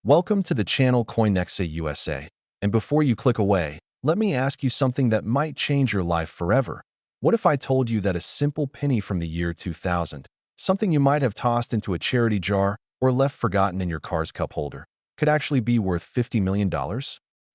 Welcome to the channel Coinexa USA. And before you click away, let me ask you something that might change your life forever. What if I told you that a simple penny from the year 2000, something you might have tossed into a charity jar or left forgotten in your car's cup holder, could actually be worth $50 million?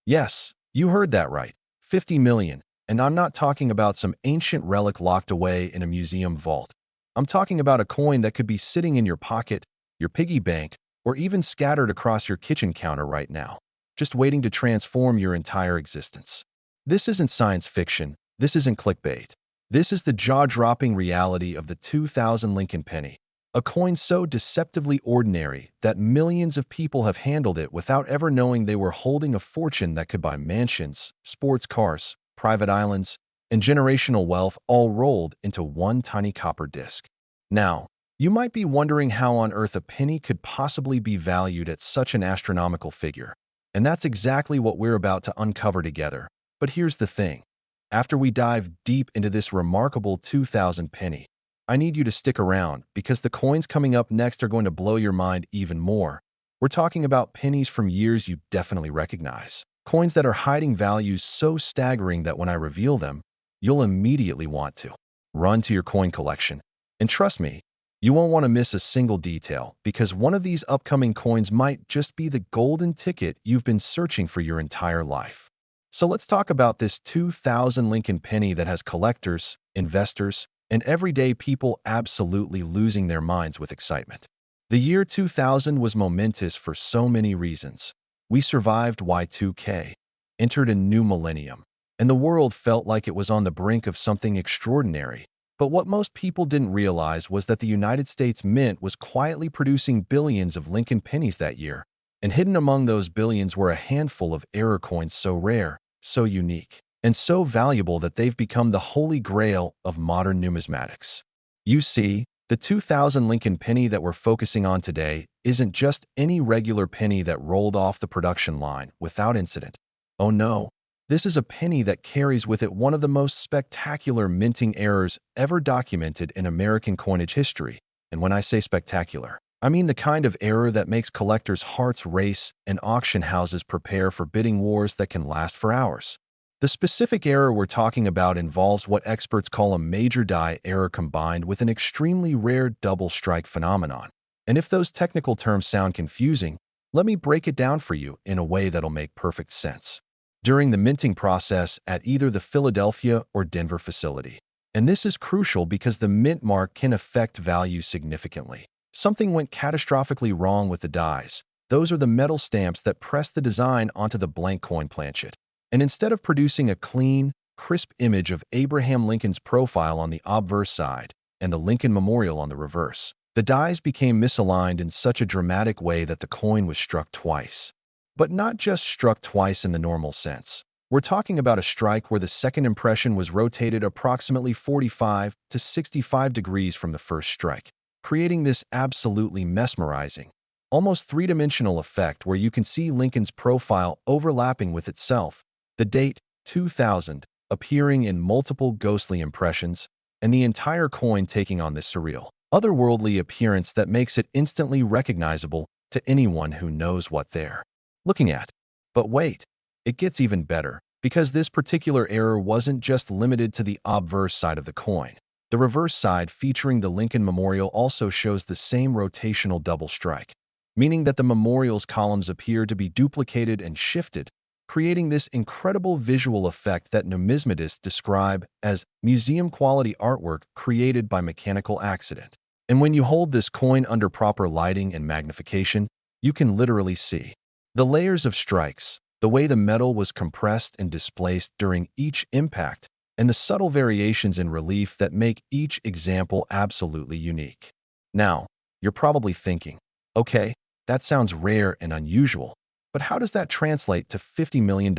Yes, you heard that right. 50 million. And I'm not talking about some ancient relic locked away in a museum vault. I'm talking about a coin that could be sitting in your pocket, your piggy bank, or even scattered across your kitchen counter right now, just waiting to transform your entire existence. This isn't science fiction. This isn't clickbait. This is the jaw-dropping reality of the 2000 Lincoln penny, a coin so deceptively ordinary that millions of people have handled it without ever knowing they were holding a fortune that could buy mansions, sports cars, private islands, and generational wealth all rolled into one tiny copper disc. Now, you might be wondering how on earth a penny could possibly be valued at such an astronomical figure. And that's exactly what we're about to uncover together. But here's the thing. After we dive deep into this remarkable 2000 penny, I need you to stick around because the coins coming up next are going to blow your mind even more. We're talking about pennies from years you definitely recognize. Coins that are hiding values so staggering that when I reveal them, you'll immediately want to run to your coin collection. And trust me, you won't want to miss a single detail because one of these upcoming coins might just be the golden ticket you've been searching for your entire life. So let's talk about this 2000 Lincoln penny that has collectors, investors, and everyday people absolutely losing their minds with excitement. The year 2000 was momentous for so many reasons. We survived Y2K, entered a new millennium, and the world felt like it was on the brink of something extraordinary. But what most people didn't realize was that the United States Mint was quietly producing billions of Lincoln pennies that year, and hidden among those billions were a handful of error coins so rare, so unique, and so valuable that they've become the holy grail of modern numismatics. You see, the 2000 Lincoln penny that we're focusing on today isn't just any regular penny that rolled off the production line without incident. Oh no. This is a penny that carries with it one of the most spectacular minting errors ever documented in American coinage history. And when I say spectacular, I mean the kind of error that makes collectors' hearts race and auction houses prepare for bidding wars that can last for hours. The specific error we're talking about involves what experts call a major die error combined with an extremely rare double strike phenomenon. And if those technical terms sound confusing, let me break it down for you in a way that'll make perfect sense. During the minting process at either the Philadelphia or Denver facility. And this is crucial because the mint mark can affect value significantly. Something went catastrophically wrong with the dies. Those are the metal stamps that press the design onto the blank coin planchet. And instead of producing a clean, crisp image of Abraham Lincoln's profile on the obverse side and the Lincoln Memorial on the reverse, the dies became misaligned in such a dramatic way that the coin was struck twice. But not just struck twice in the normal sense. We're talking about a strike where the second impression was rotated approximately 45 to 65 degrees from the first strike, creating this absolutely mesmerizing, almost three-dimensional effect where you can see Lincoln's profile overlapping with itself, the date 2000 appearing in multiple ghostly impressions, and the entire coin taking on this surreal, otherworldly appearance that makes it instantly recognizable to anyone who knows what they're looking at. But wait, it gets even better, because this particular error wasn't just limited to the obverse side of the coin. The reverse side featuring the Lincoln Memorial also shows the same rotational double strike, meaning that the memorial's columns appear to be duplicated and shifted, creating this incredible visual effect that numismatists describe as museum-quality artwork created by mechanical accident. And when you hold this coin under proper lighting and magnification, you can literally see the layers of strikes, the way the metal was compressed and displaced during each impact, and the subtle variations in relief that make each example absolutely unique. Now, you're probably thinking, okay, that sounds rare and unusual, but how does that translate to $50 million?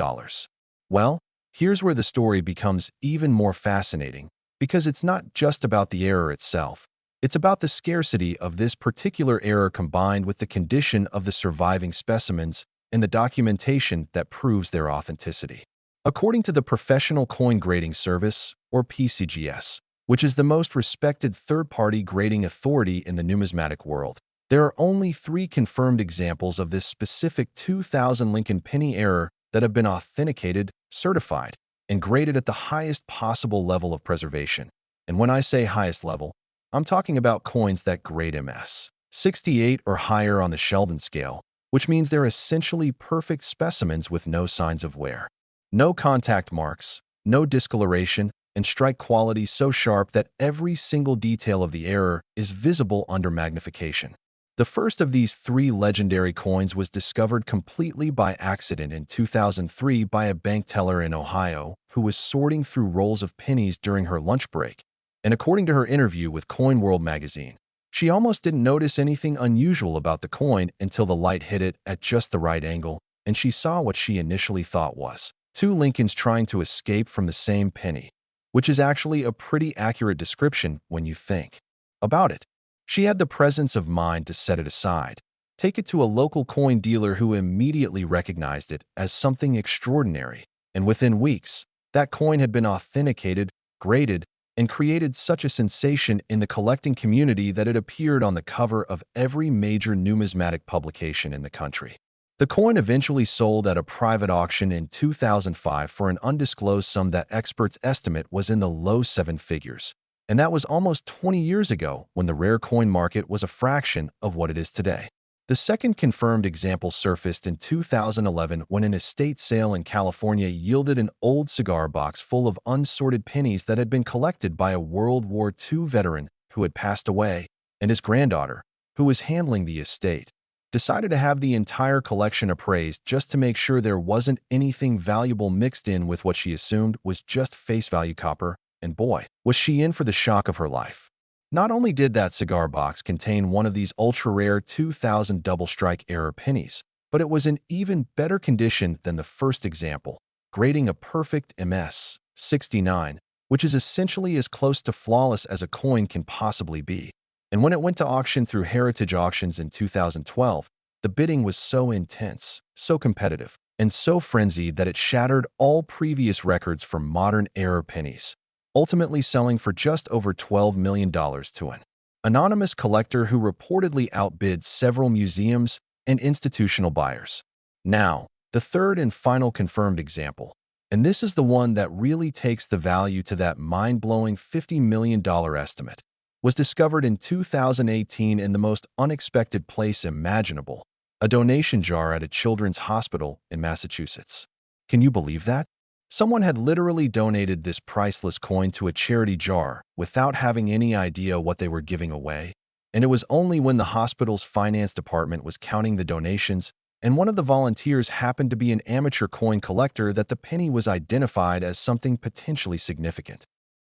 Well, here's where the story becomes even more fascinating, because it's not just about the error itself. It's about the scarcity of this particular error combined with the condition of the surviving specimens and the documentation that proves their authenticity. According to the Professional Coin Grading Service, or PCGS, which is the most respected third-party grading authority in the numismatic world, There are only 3 confirmed examples of this specific 2000 Lincoln penny error that have been authenticated, certified, and graded at the highest possible level of preservation. And when I say highest level, I'm talking about coins that grade MS 68 or higher on the Sheldon scale, which means they're essentially perfect specimens with no signs of wear. No contact marks, no discoloration, and strike quality so sharp that every single detail of the error is visible under magnification. The first of these 3 legendary coins was discovered completely by accident in 2003 by a bank teller in Ohio who was sorting through rolls of pennies during her lunch break. And according to her interview with Coin World magazine, she almost didn't notice anything unusual about the coin until the light hit it at just the right angle, and she saw what she initially thought was 2 Lincolns trying to escape from the same penny, which is actually a pretty accurate description when you think about it. She had the presence of mind to set it aside, take it to a local coin dealer who immediately recognized it as something extraordinary, and within weeks, that coin had been authenticated, graded, and created such a sensation in the collecting community that it appeared on the cover of every major numismatic publication in the country. The coin eventually sold at a private auction in 2005 for an undisclosed sum that experts estimate was in the low 7 figures. And that was almost 20 years ago when the rare coin market was a fraction of what it is today. The second confirmed example surfaced in 2011 when an estate sale in California yielded an old cigar box full of unsorted pennies that had been collected by a World War II veteran who had passed away, and his granddaughter, who was handling the estate, decided to have the entire collection appraised just to make sure there wasn't anything valuable mixed in with what she assumed was just face value copper. And boy, was she in for the shock of her life. Not only did that cigar box contain one of these ultra-rare 2000 double strike error pennies, but it was in even better condition than the first example, grading a perfect MS 69, which is essentially as close to flawless as a coin can possibly be. And when it went to auction through Heritage Auctions in 2012, the bidding was so intense, so competitive, and so frenzied that it shattered all previous records for modern error pennies, ultimately selling for just over $12 million to an anonymous collector who reportedly outbid several museums and institutional buyers. Now, the third and final confirmed example, and this is the one that really takes the value to that mind-blowing $50 million estimate, was discovered in 2018 in the most unexpected place imaginable, a donation jar at a children's hospital in Massachusetts. Can you believe that? Someone had literally donated this priceless coin to a charity jar without having any idea what they were giving away, and it was only when the hospital's finance department was counting the donations and one of the volunteers happened to be an amateur coin collector that the penny was identified as something potentially significant.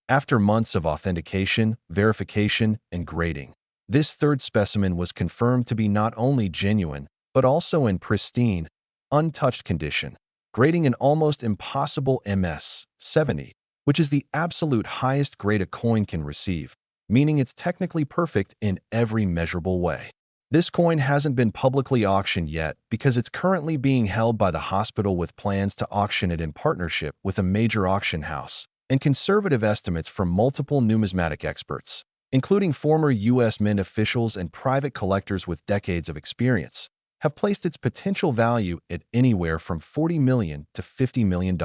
After months of authentication, verification, and grading, this third specimen was confirmed to be not only genuine, but also in pristine, untouched condition, grading an almost impossible MS 70, which is the absolute highest grade a coin can receive, meaning it's technically perfect in every measurable way. This coin hasn't been publicly auctioned yet because it's currently being held by the hospital with plans to auction it in partnership with a major auction house, and conservative estimates from multiple numismatic experts, including former U.S. Mint officials and private collectors with decades of experience, have placed its potential value at anywhere from $40 million to $50 million,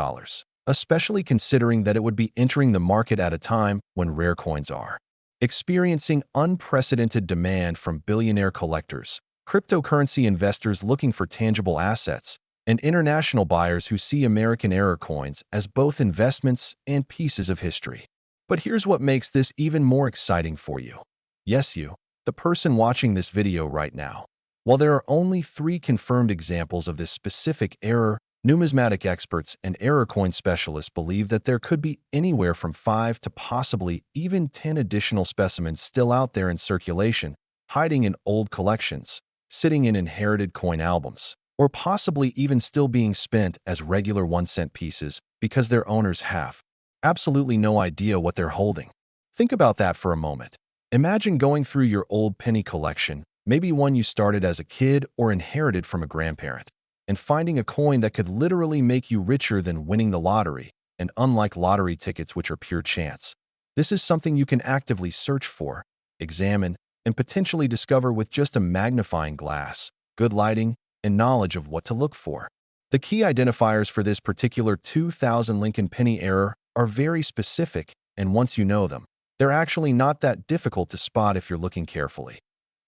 especially considering that it would be entering the market at a time when rare coins are experiencing unprecedented demand from billionaire collectors, cryptocurrency investors looking for tangible assets, and international buyers who see American error coins as both investments and pieces of history. But here's what makes this even more exciting for you. Yes, you, the person watching this video right now. While there are only 3 confirmed examples of this specific error, numismatic experts and error coin specialists believe that there could be anywhere from 5 to possibly even 10 additional specimens still out there in circulation, hiding in old collections, sitting in inherited coin albums, or possibly even still being spent as regular 1-cent pieces because their owners have absolutely no idea what they're holding. Think about that for a moment. Imagine going through your old penny collection, maybe one you started as a kid or inherited from a grandparent, and finding a coin that could literally make you richer than winning the lottery, and unlike lottery tickets which are pure chance. This is something you can actively search for, examine, and potentially discover with just a magnifying glass, good lighting, and knowledge of what to look for. The key identifiers for this particular 2000 Lincoln penny error are very specific, and once you know them, they're actually not that difficult to spot if you're looking carefully.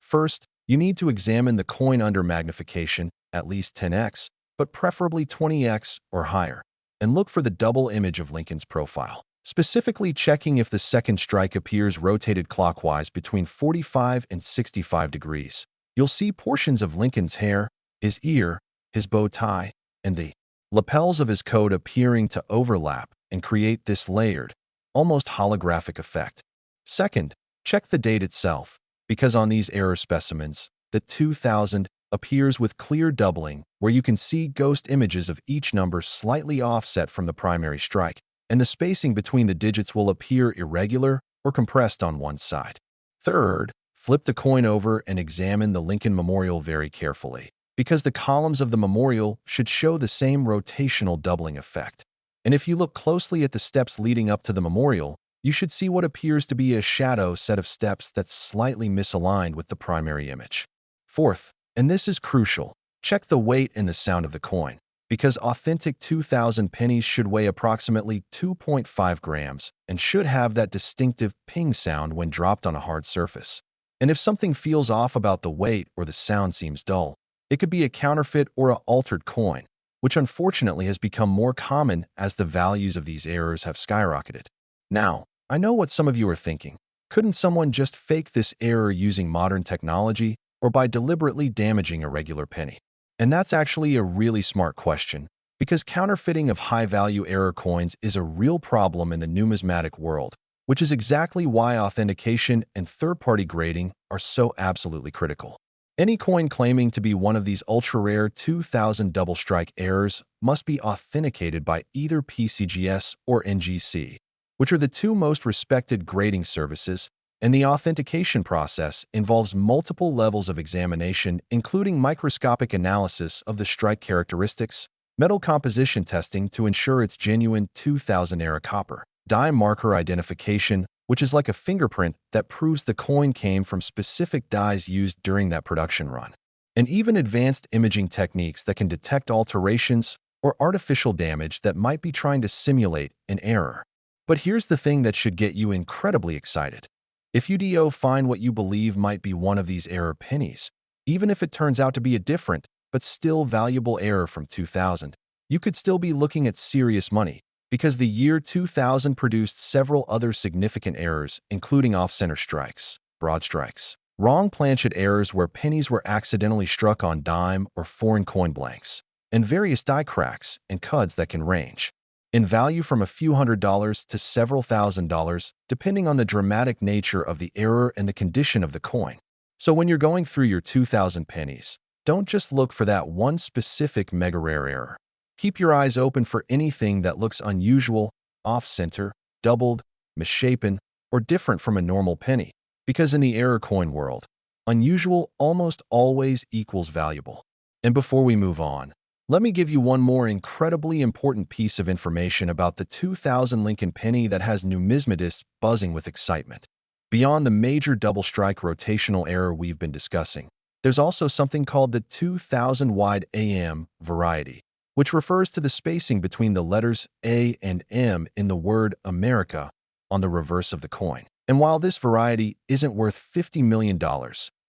First, you need to examine the coin under magnification, at least 10x, but preferably 20x or higher, and look for the double image of Lincoln's profile, specifically checking if the second strike appears rotated clockwise between 45 and 65 degrees. You'll see portions of Lincoln's hair, his ear, his bow tie, and the lapels of his coat appearing to overlap and create this layered, almost holographic effect. Second, check the date itself, because on these error specimens, the 2000 appears with clear doubling where you can see ghost images of each number slightly offset from the primary strike, and the spacing between the digits will appear irregular or compressed on one side. Third, flip the coin over and examine the Lincoln memorial very carefully, because the columns of the memorial should show the same rotational doubling effect. And if you look closely at the steps leading up to the memorial, you should see what appears to be a shadow set of steps that's slightly misaligned with the primary image. Fourth, and this is crucial, check the weight and the sound of the coin, because authentic 2000 pennies should weigh approximately 2.5 grams and should have that distinctive ping sound when dropped on a hard surface. And if something feels off about the weight or the sound seems dull, it could be a counterfeit or an altered coin, which unfortunately has become more common as the values of these errors have skyrocketed. Now, I know what some of you are thinking. Couldn't someone just fake this error using modern technology or by deliberately damaging a regular penny? And that's actually a really smart question, because counterfeiting of high-value error coins is a real problem in the numismatic world, which is exactly why authentication and third-party grading are so absolutely critical. Any coin claiming to be one of these ultra-rare 2000 double strike errors must be authenticated by either PCGS or NGC, which are the two most respected grading services, and the authentication process involves multiple levels of examination, including microscopic analysis of the strike characteristics, metal composition testing to ensure it's genuine 2000 era copper, die marker identification, which is like a fingerprint that proves the coin came from specific dies used during that production run, and even advanced imaging techniques that can detect alterations or artificial damage that might be trying to simulate an error. But here's the thing that should get you incredibly excited. If you do find what you believe might be one of these error pennies, even if it turns out to be a different but still valuable error from 2000, you could still be looking at serious money, because the year 2000 produced several other significant errors, including off-center strikes, broad strikes, wrong planchet errors where pennies were accidentally struck on dime or foreign coin blanks, and various die cracks and cuds that can range in value from a few $100s to several $1,000s, depending on the dramatic nature of the error and the condition of the coin. So when you're going through your 2000 pennies, don't just look for that one specific mega rare error. Keep your eyes open for anything that looks unusual, off-center, doubled, misshapen, or different from a normal penny, because in the error coin world, unusual almost always equals valuable. And before we move on, let me give you one more incredibly important piece of information about the 2000 Lincoln penny that has numismatists buzzing with excitement. Beyond the major double strike rotational error we've been discussing, there's also something called the 2000 wide AM variety, which refers to the spacing between the letters A and M in the word America on the reverse of the coin. And while this variety isn't worth $50 million,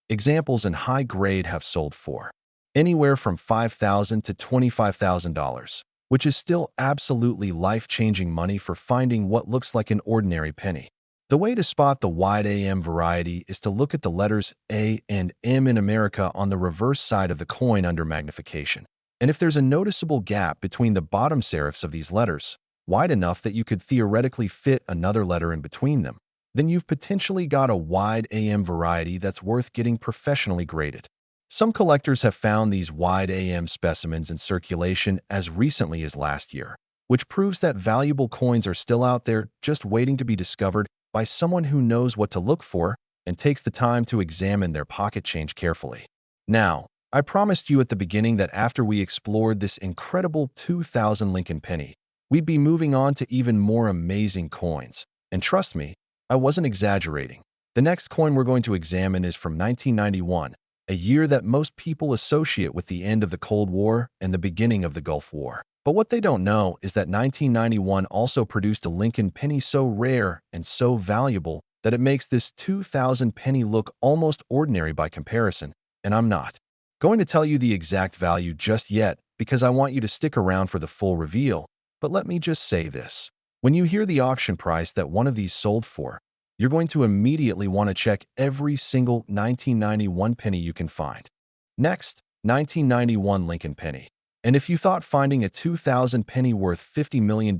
examples in high grade have sold for anywhere from $5,000 to $25,000, which is still absolutely life-changing money for finding what looks like an ordinary penny. The way to spot the wide AM variety is to look at the letters A and M in America on the reverse side of the coin under magnification. And if there's a noticeable gap between the bottom serifs of these letters, wide enough that you could theoretically fit another letter in between them, then you've potentially got a wide AM variety that's worth getting professionally graded. Some collectors have found these wide AM specimens in circulation as recently as last year, which proves that valuable coins are still out there just waiting to be discovered by someone who knows what to look for and takes the time to examine their pocket change carefully. Now, I promised you at the beginning that after we explored this incredible 2000 Lincoln penny, we'd be moving on to even more amazing coins. And trust me, I wasn't exaggerating. The next coin we're going to examine is from 1991, a year that most people associate with the end of the Cold War and the beginning of the Gulf War. But what they don't know is that 1991 also produced a Lincoln penny so rare and so valuable that it makes this 2000 penny look almost ordinary by comparison, and I'm not going to tell you the exact value just yet because I want you to stick around for the full reveal. But let me just say this. When you hear the auction price that one of these sold for, you're going to immediately want to check every single 1991 penny you can find. Next, 1991 Lincoln penny. And if you thought finding a 2000 penny worth $50 million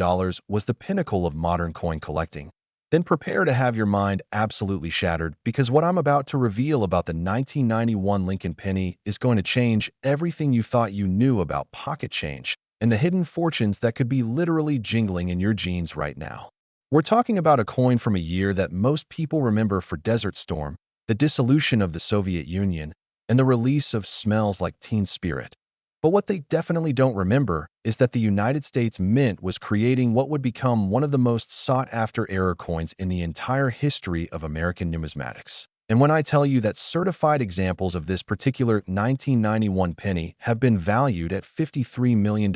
was the pinnacle of modern coin collecting, then prepare to have your mind absolutely shattered because what I'm about to reveal about the 1991 Lincoln penny is going to change everything you thought you knew about pocket change and the hidden fortunes that could be literally jingling in your jeans right now. We're talking about a coin from a year that most people remember for Desert Storm, the dissolution of the Soviet Union, and the release of Smells Like Teen Spirit. But what they definitely don't remember is that the United States Mint was creating what would become one of the most sought-after error coins in the entire history of American numismatics. And when I tell you that certified examples of this particular 1991 penny have been valued at $53 million,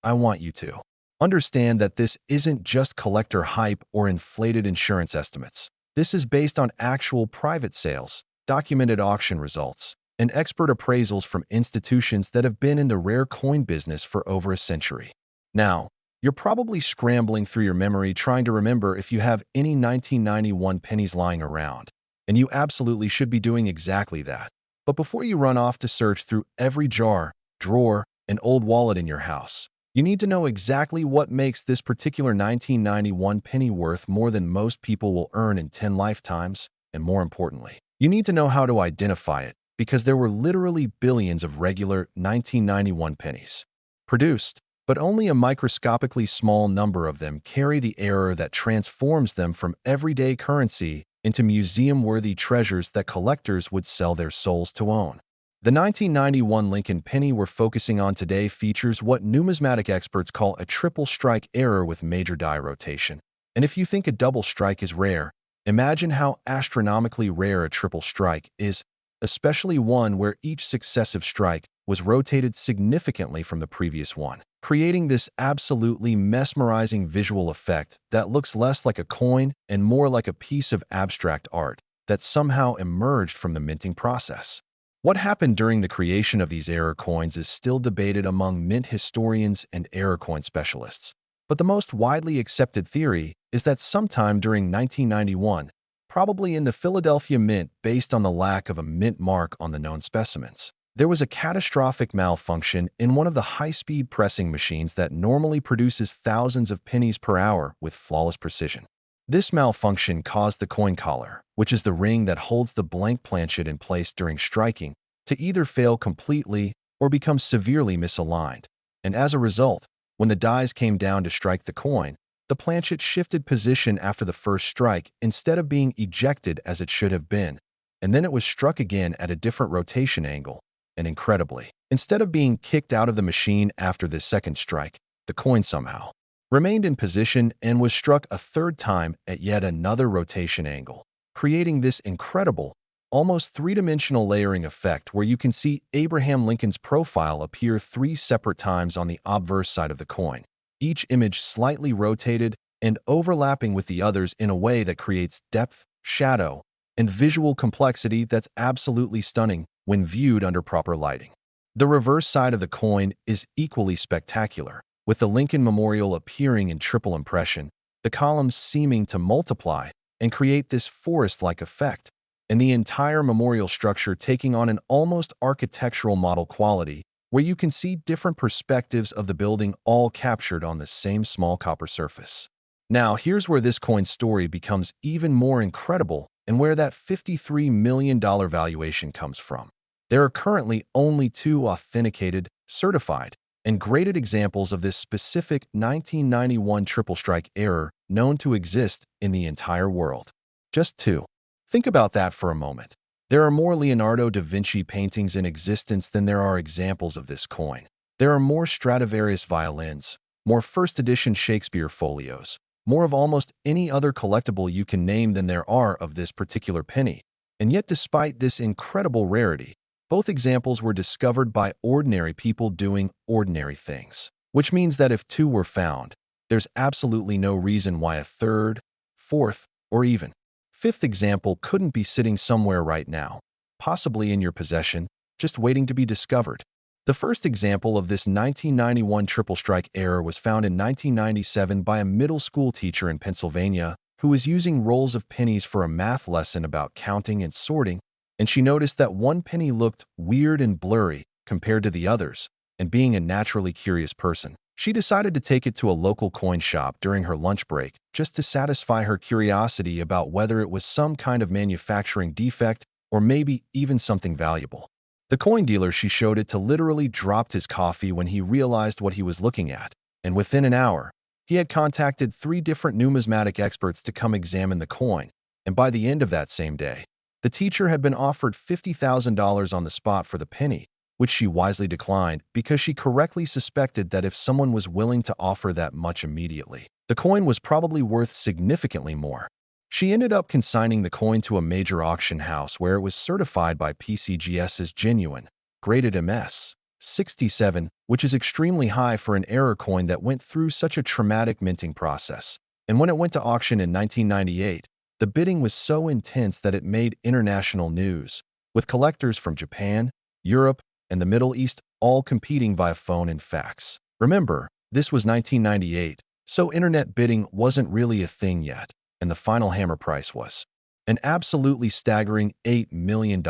I want you to understand that this isn't just collector hype or inflated insurance estimates. This is based on actual private sales, documented auction results, and expert appraisals from institutions that have been in the rare coin business for over a century. Now, you're probably scrambling through your memory trying to remember if you have any 1991 pennies lying around, and you absolutely should be doing exactly that. But before you run off to search through every jar, drawer, and old wallet in your house, you need to know exactly what makes this particular 1991 penny worth more than most people will earn in 10 lifetimes, and more importantly, you need to know how to identify it, because there were literally billions of regular 1991 pennies produced, but only a microscopically small number of them carry the error that transforms them from everyday currency into museum-worthy treasures that collectors would sell their souls to own. The 1991 Lincoln penny we're focusing on today features what numismatic experts call a triple strike error with major die rotation. And if you think a double strike is rare, imagine how astronomically rare a triple strike is, especially one where each successive strike was rotated significantly from the previous one, creating this absolutely mesmerizing visual effect that looks less like a coin and more like a piece of abstract art that somehow emerged from the minting process. What happened during the creation of these error coins is still debated among mint historians and error coin specialists. But the most widely accepted theory is that sometime during 1991, probably in the Philadelphia Mint based on the lack of a mint mark on the known specimens, there was a catastrophic malfunction in one of the high-speed pressing machines that normally produces thousands of pennies per hour with flawless precision. This malfunction caused the coin collar, which is the ring that holds the blank planchet in place during striking, to either fail completely or become severely misaligned. And as a result, when the dies came down to strike the coin, the planchet shifted position after the first strike instead of being ejected as it should have been, and then it was struck again at a different rotation angle. And incredibly, instead of being kicked out of the machine after the second strike, the coin somehow remained in position and was struck a third time at yet another rotation angle, creating this incredible, almost three-dimensional layering effect where you can see Abraham Lincoln's profile appear 3 separate times on the obverse side of the coin, each image slightly rotated and overlapping with the others in a way that creates depth, shadow, and visual complexity that's absolutely stunning when viewed under proper lighting. The reverse side of the coin is equally spectacular, with the Lincoln Memorial appearing in triple impression, the columns seeming to multiply and create this forest-like effect, and the entire memorial structure taking on an almost architectural model quality where you can see different perspectives of the building all captured on the same small copper surface. Now, here's where this coin's story becomes even more incredible and where that $53 million valuation comes from. There are currently only 2 authenticated, certified, and graded examples of this specific 1991 triple strike error known to exist in the entire world. Just 2. Think about that for a moment. There are more Leonardo da Vinci paintings in existence than there are examples of this coin. There are more Stradivarius violins, more first-edition Shakespeare folios, more of almost any other collectible you can name than there are of this particular penny. And yet, despite this incredible rarity, both examples were discovered by ordinary people doing ordinary things, which means that if two were found, there's absolutely no reason why a third, fourth, or even fifth example couldn't be sitting somewhere right now, possibly in your possession, just waiting to be discovered. The first example of this 1991 triple strike error was found in 1997 by a middle school teacher in Pennsylvania who was using rolls of pennies for a math lesson about counting and sorting, and she noticed that one penny looked weird and blurry compared to the others, and being a naturally curious person, she decided to take it to a local coin shop during her lunch break just to satisfy her curiosity about whether it was some kind of manufacturing defect or maybe even something valuable. The coin dealer she showed it to literally dropped his coffee when he realized what he was looking at, and within an hour, he had contacted 3 different numismatic experts to come examine the coin, and by the end of that same day, the teacher had been offered $50,000 on the spot for the penny, which she wisely declined because she correctly suspected that if someone was willing to offer that much immediately, the coin was probably worth significantly more. She ended up consigning the coin to a major auction house where it was certified by PCGS as genuine, graded MS 67, which is extremely high for an error coin that went through such a traumatic minting process. And when it went to auction in 1998, the bidding was so intense that it made international news, with collectors from Japan, Europe, and the Middle East all competing via phone and fax. Remember, this was 1998, so internet bidding wasn't really a thing yet, and the final hammer price was an absolutely staggering $8 million,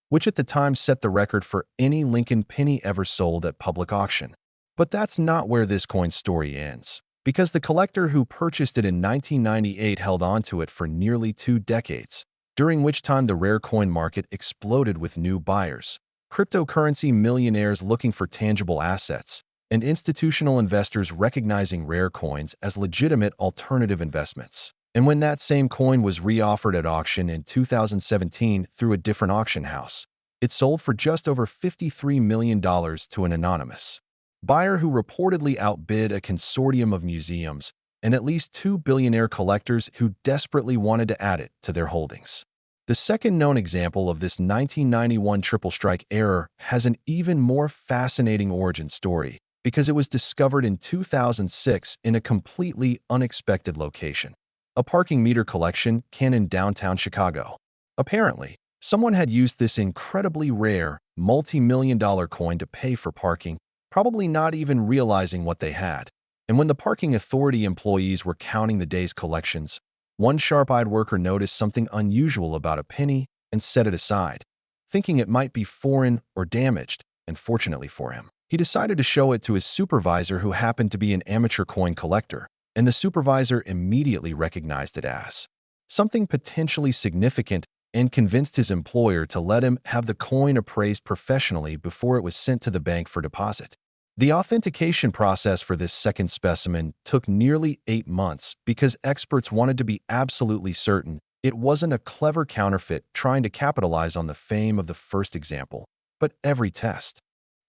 which at the time set the record for any Lincoln penny ever sold at public auction. But that's not where this coin's story ends, because the collector who purchased it in 1998 held onto it for nearly 2 decades, during which time the rare coin market exploded with new buyers, cryptocurrency millionaires looking for tangible assets, and institutional investors recognizing rare coins as legitimate alternative investments. And when that same coin was reoffered at auction in 2017 through a different auction house, it sold for just over $53 million to an anonymous buyer who reportedly outbid a consortium of museums and at least 2 billionaire collectors who desperately wanted to add it to their holdings. The second known example of this 1991 triple strike error has an even more fascinating origin story because it was discovered in 2006 in a completely unexpected location. A parking meter collection can in downtown Chicago. Apparently, someone had used this incredibly rare, multi-million-dollar coin to pay for parking, probably not even realizing what they had. And when the parking authority employees were counting the day's collections, one sharp-eyed worker noticed something unusual about a penny and set it aside, thinking it might be foreign or damaged, and fortunately for him, he decided to show it to his supervisor who happened to be an amateur coin collector, and the supervisor immediately recognized it as something potentially significant and convinced his employer to let him have the coin appraised professionally before it was sent to the bank for deposit. The authentication process for this second specimen took nearly 8 months because experts wanted to be absolutely certain it wasn't a clever counterfeit trying to capitalize on the fame of the first example. But every test,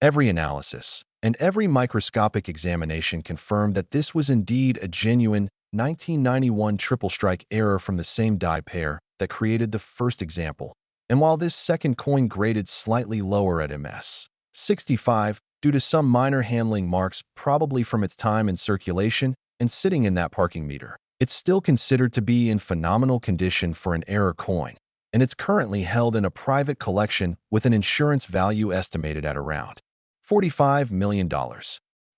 every analysis, and every microscopic examination confirmed that this was indeed a genuine 1991 triple strike error from the same die pair that created the first example. And while this second coin graded slightly lower at MS 65 due to some minor handling marks probably from its time in circulation and sitting in that parking meter, it's still considered to be in phenomenal condition for an error coin, and it's currently held in a private collection with an insurance value estimated at around $45 million.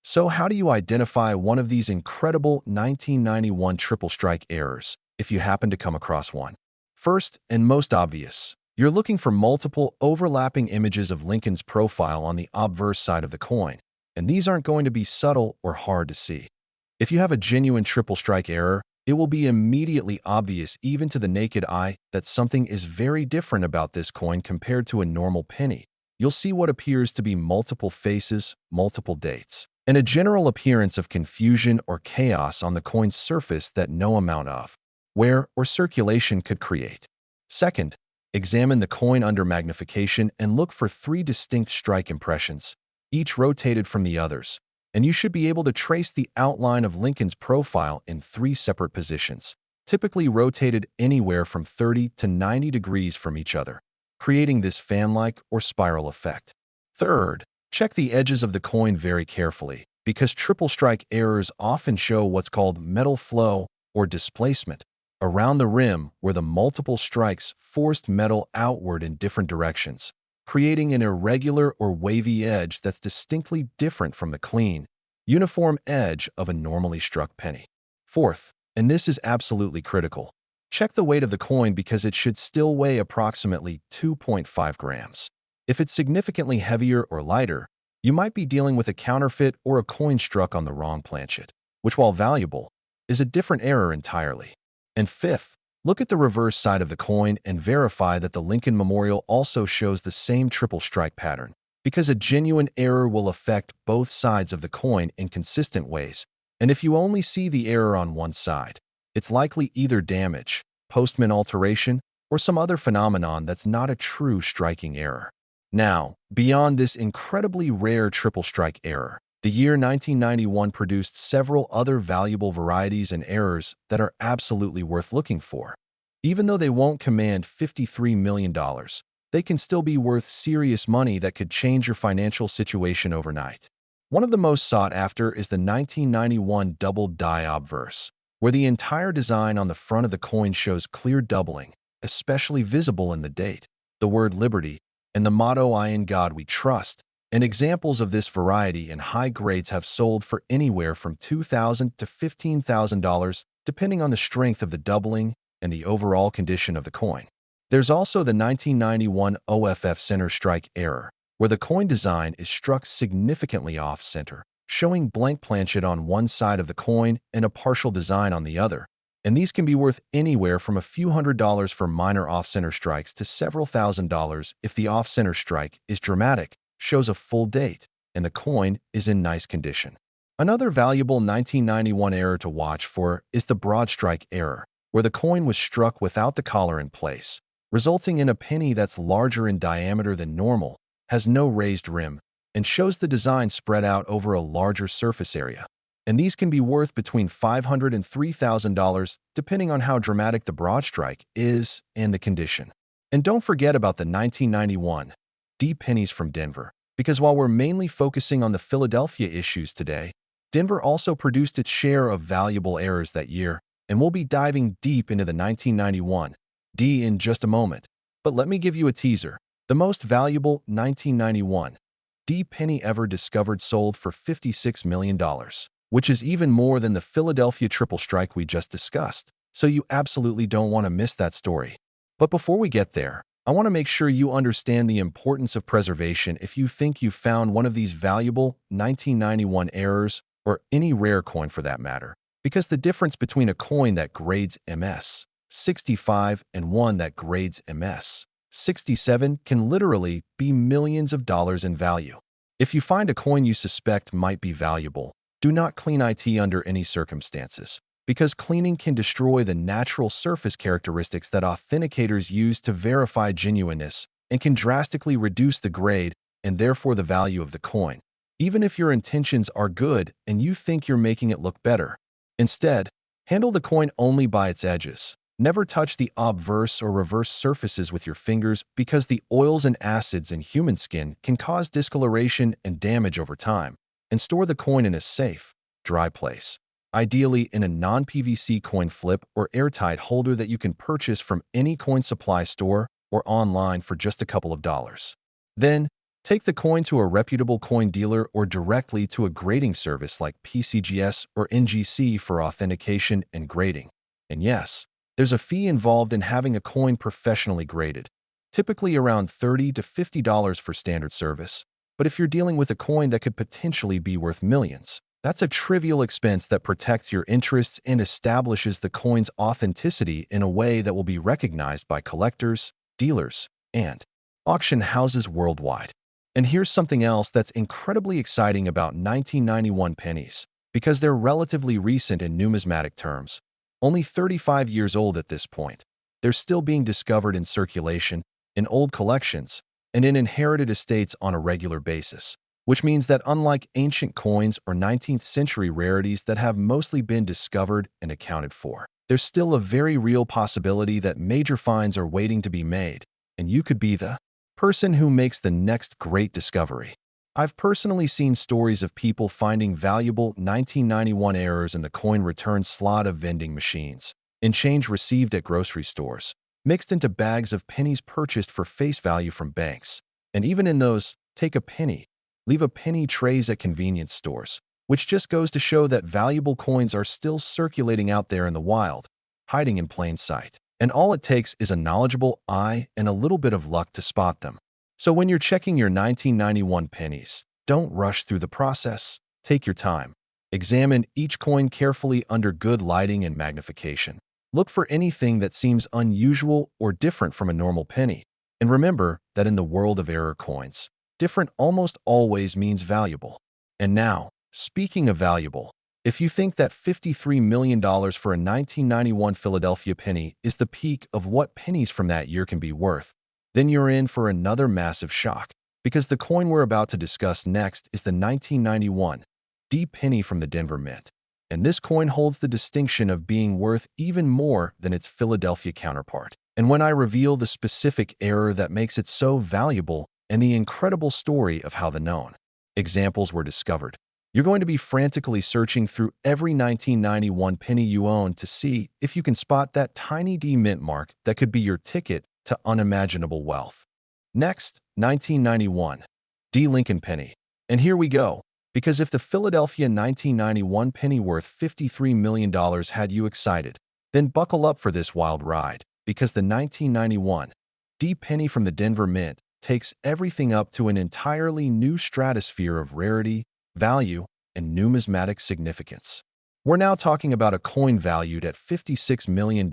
So how do you identify one of these incredible 1991 triple strike errors if you happen to come across one? First, and most obvious, you're looking for multiple overlapping images of Lincoln's profile on the obverse side of the coin, and these aren't going to be subtle or hard to see. If you have a genuine triple strike error, it will be immediately obvious even to the naked eye that something is very different about this coin compared to a normal penny. You'll see what appears to be multiple faces, multiple dates, and a general appearance of confusion or chaos on the coin's surface that no amount of wear or circulation could create. Second, examine the coin under magnification and look for 3 distinct strike impressions, each rotated from the others, and you should be able to trace the outline of Lincoln's profile in 3 separate positions, typically rotated anywhere from 30 to 90 degrees from each other, creating this fan-like or spiral effect. Third, check the edges of the coin very carefully, because triple strike errors often show what's called metal flow or displacement around the rim, where the multiple strikes forced metal outward in different directions, creating an irregular or wavy edge that's distinctly different from the clean, uniform edge of a normally struck penny. Fourth, and this is absolutely critical, check the weight of the coin because it should still weigh approximately 2.5 grams. If it's significantly heavier or lighter, you might be dealing with a counterfeit or a coin struck on the wrong planchet, which, while valuable, is a different error entirely. And fifth, look at the reverse side of the coin and verify that the Lincoln Memorial also shows the same triple strike pattern, because a genuine error will affect both sides of the coin in consistent ways, and if you only see the error on one side, it's likely either damage, postman alteration, or some other phenomenon that's not a true striking error. Now, beyond this incredibly rare triple strike error, the year 1991 produced several other valuable varieties and errors that are absolutely worth looking for. Even though they won't command $53 million, they can still be worth serious money that could change your financial situation overnight. One of the most sought after is the 1991 double die obverse, where the entire design on the front of the coin shows clear doubling, especially visible in the date, the word liberty, and the motto "I in God we trust." And examples of this variety in high grades have sold for anywhere from $2,000 to $15,000, depending on the strength of the doubling and the overall condition of the coin. There's also the 1991 OFF center strike error, where the coin design is struck significantly off-center, showing blank planchet on one side of the coin and a partial design on the other. And these can be worth anywhere from a few $100s for minor off-center strikes to several $1,000s if the off-center strike is dramatic, shows a full date, and the coin is in nice condition. Another valuable 1991 error to watch for is the broad strike error, where the coin was struck without the collar in place, resulting in a penny that's larger in diameter than normal, has no raised rim, and shows the design spread out over a larger surface area. And these can be worth between $500 and $3,000, depending on how dramatic the broad strike is and the condition. And don't forget about the 1991 Pennies from Denver, because while we're mainly focusing on the Philadelphia issues today, Denver also produced its share of valuable errors that year, and we'll be diving deep into the 1991 in just a moment. But let me give you a teaser. The most valuable 1991 penny ever discovered sold for $56 million, which is even more than the Philadelphia triple strike we just discussed, so you absolutely don't want to miss that story. But before we get there, I want to make sure you understand the importance of preservation if you think you've found one of these valuable 1991 errors, or any rare coin for that matter, because the difference between a coin that grades MS 65 and one that grades MS 67 can literally be millions of dollars in value. If you find a coin you suspect might be valuable, do not clean it under any circumstances, because cleaning can destroy the natural surface characteristics that authenticators use to verify genuineness and can drastically reduce the grade and therefore the value of the coin, even if your intentions are good and you think you're making it look better. Instead, handle the coin only by its edges. Never touch the obverse or reverse surfaces with your fingers, because the oils and acids in human skin can cause discoloration and damage over time. And store the coin in a safe, dry place, ideally in a non-PVC coin flip or airtight holder that you can purchase from any coin supply store or online for just a couple of dollars. Then, take the coin to a reputable coin dealer or directly to a grading service like PCGS or NGC for authentication and grading. And yes, there's a fee involved in having a coin professionally graded, typically around $30 to $50 for standard service. But if you're dealing with a coin that could potentially be worth millions, that's a trivial expense that protects your interests and establishes the coin's authenticity in a way that will be recognized by collectors, dealers, and auction houses worldwide. And here's something else that's incredibly exciting about 1991 pennies, because they're relatively recent in numismatic terms, only 35 years old at this point. They're still being discovered in circulation, in old collections, and in inherited estates on a regular basis. which means that unlike ancient coins or 19th century rarities that have mostly been discovered and accounted for, there's still a very real possibility that major finds are waiting to be made, and you could be the person who makes the next great discovery. I've personally seen stories of people finding valuable 1991 errors in the coin return slot of vending machines, in change received at grocery stores, mixed into bags of pennies purchased for face value from banks, and even in those take a penny, leave a penny trays at convenience stores, which just goes to show that valuable coins are still circulating out there in the wild, hiding in plain sight. And all it takes is a knowledgeable eye and a little bit of luck to spot them. So when you're checking your 1991 pennies, don't rush through the process. Take your time. Examine each coin carefully under good lighting and magnification. Look for anything that seems unusual or different from a normal penny. And remember that in the world of error coins, different almost always means valuable. And now, speaking of valuable, if you think that $53 million for a 1991 Philadelphia penny is the peak of what pennies from that year can be worth, then you're in for another massive shock, because the coin we're about to discuss next is the 1991 D penny from the Denver Mint. And this coin holds the distinction of being worth even more than its Philadelphia counterpart. And when I reveal the specific error that makes it so valuable and the incredible story of how the known examples were discovered, you're going to be frantically searching through every 1991 penny you own to see if you can spot that tiny D mint mark that could be your ticket to unimaginable wealth. Next, 1991 D Lincoln penny. And here we go, because if the Philadelphia 1991 penny worth $53 million had you excited, then buckle up for this wild ride, because the 1991 D penny from the Denver Mint takes everything up to an entirely new stratosphere of rarity, value, and numismatic significance. We're now talking about a coin valued at $56 million,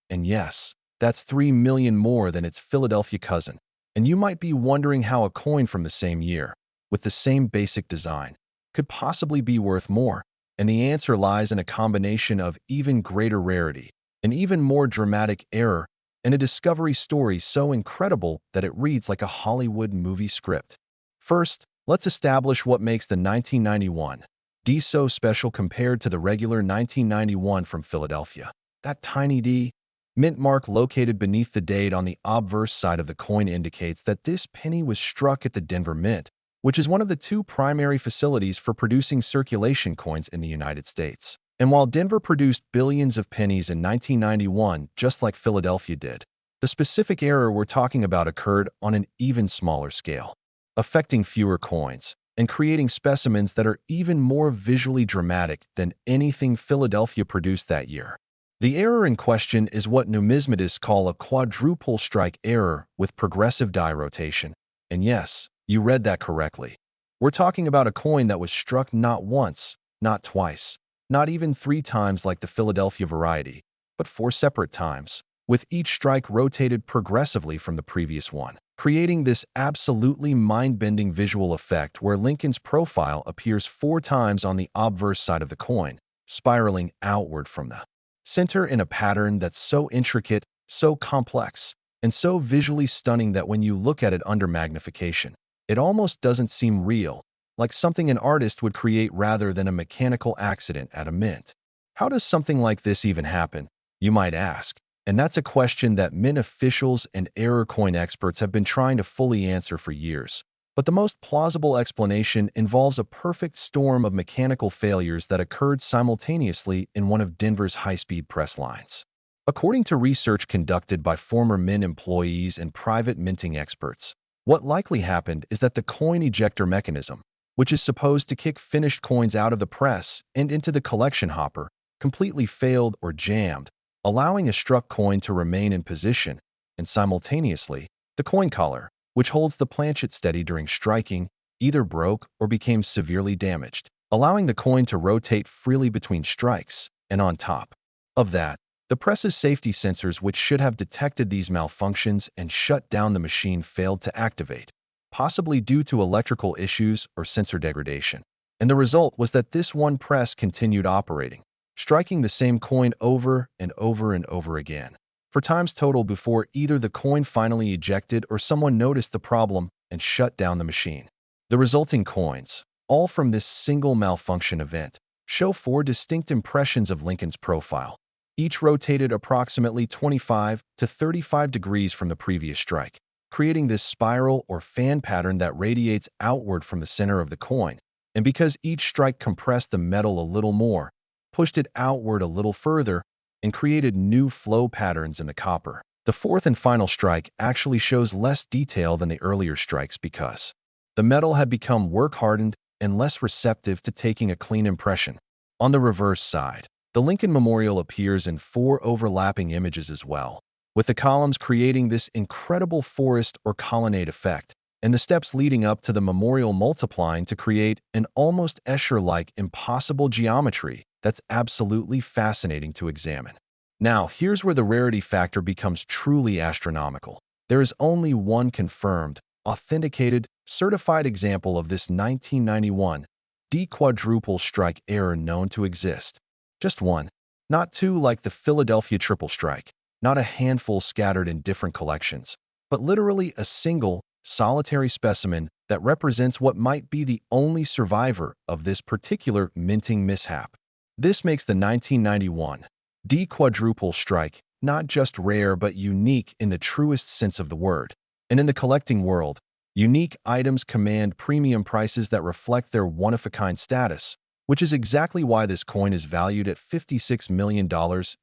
and yes, that's $3 million more than its Philadelphia cousin. And you might be wondering how a coin from the same year, with the same basic design, could possibly be worth more, and the answer lies in a combination of even greater rarity, an even more dramatic error, and a discovery story so incredible that it reads like a Hollywood movie script. First, let's establish what makes the 1991 D so special compared to the regular 1991 from Philadelphia. That tiny D mint mark located beneath the date on the obverse side of the coin indicates that this penny was struck at the Denver Mint, which is one of the two primary facilities for producing circulation coins in the United States. And while Denver produced billions of pennies in 1991, just like Philadelphia did, the specific error we're talking about occurred on an even smaller scale, affecting fewer coins and creating specimens that are even more visually dramatic than anything Philadelphia produced that year. The error in question is what numismatists call a quadruple strike error with progressive die rotation. And yes, you read that correctly. We're talking about a coin that was struck not once, not twice, not even 3 times like the Philadelphia variety, but 4 separate times, with each strike rotated progressively from the previous one, creating this absolutely mind-bending visual effect where Lincoln's profile appears 4 times on the obverse side of the coin, spiraling outward from the center in a pattern that's so intricate, so complex, and so visually stunning that when you look at it under magnification, it almost doesn't seem real, like something an artist would create rather than a mechanical accident at a mint. How does something like this even happen, you might ask? And that's a question that mint officials and error coin experts have been trying to fully answer for years. But the most plausible explanation involves a perfect storm of mechanical failures that occurred simultaneously in one of Denver's high-speed press lines. According to research conducted by former mint employees and private minting experts, what likely happened is that the coin ejector mechanism, which is supposed to kick finished coins out of the press and into the collection hopper, completely failed or jammed, allowing a struck coin to remain in position, and simultaneously, the coin collar, which holds the planchet steady during striking, either broke or became severely damaged, allowing the coin to rotate freely between strikes. And on top of that, the press's safety sensors, which should have detected these malfunctions and shut down the machine, failed to activate, possibly due to electrical issues or sensor degradation. And the result was that this one press continued operating, striking the same coin over and over and over again, for times total before either the coin finally ejected or someone noticed the problem and shut down the machine. The resulting coins, all from this single malfunction event, show four distinct impressions of Lincoln's profile, each rotated approximately 25 to 35 degrees from the previous strike, creating this spiral or fan pattern that radiates outward from the center of the coin. And because each strike compressed the metal a little more, pushed it outward a little further, and created new flow patterns in the copper. The fourth and final strike actually shows less detail than the earlier strikes because the metal had become work-hardened and less receptive to taking a clean impression. On the reverse side, the Lincoln Memorial appears in four overlapping images as well, with the columns creating this incredible forest or colonnade effect, and the steps leading up to the memorial multiplying to create an almost Escher-like impossible geometry that's absolutely fascinating to examine. Now, here's where the rarity factor becomes truly astronomical. There is only one confirmed, authenticated, certified example of this 1991 quadruple strike error known to exist. Just one, not two like the Philadelphia triple strike, not a handful scattered in different collections, but literally a single, solitary specimen that represents what might be the only survivor of this particular minting mishap. This makes the 1991 quadruple strike not just rare but unique in the truest sense of the word. And in the collecting world, unique items command premium prices that reflect their one-of-a-kind status, which is exactly why this coin is valued at $56 million,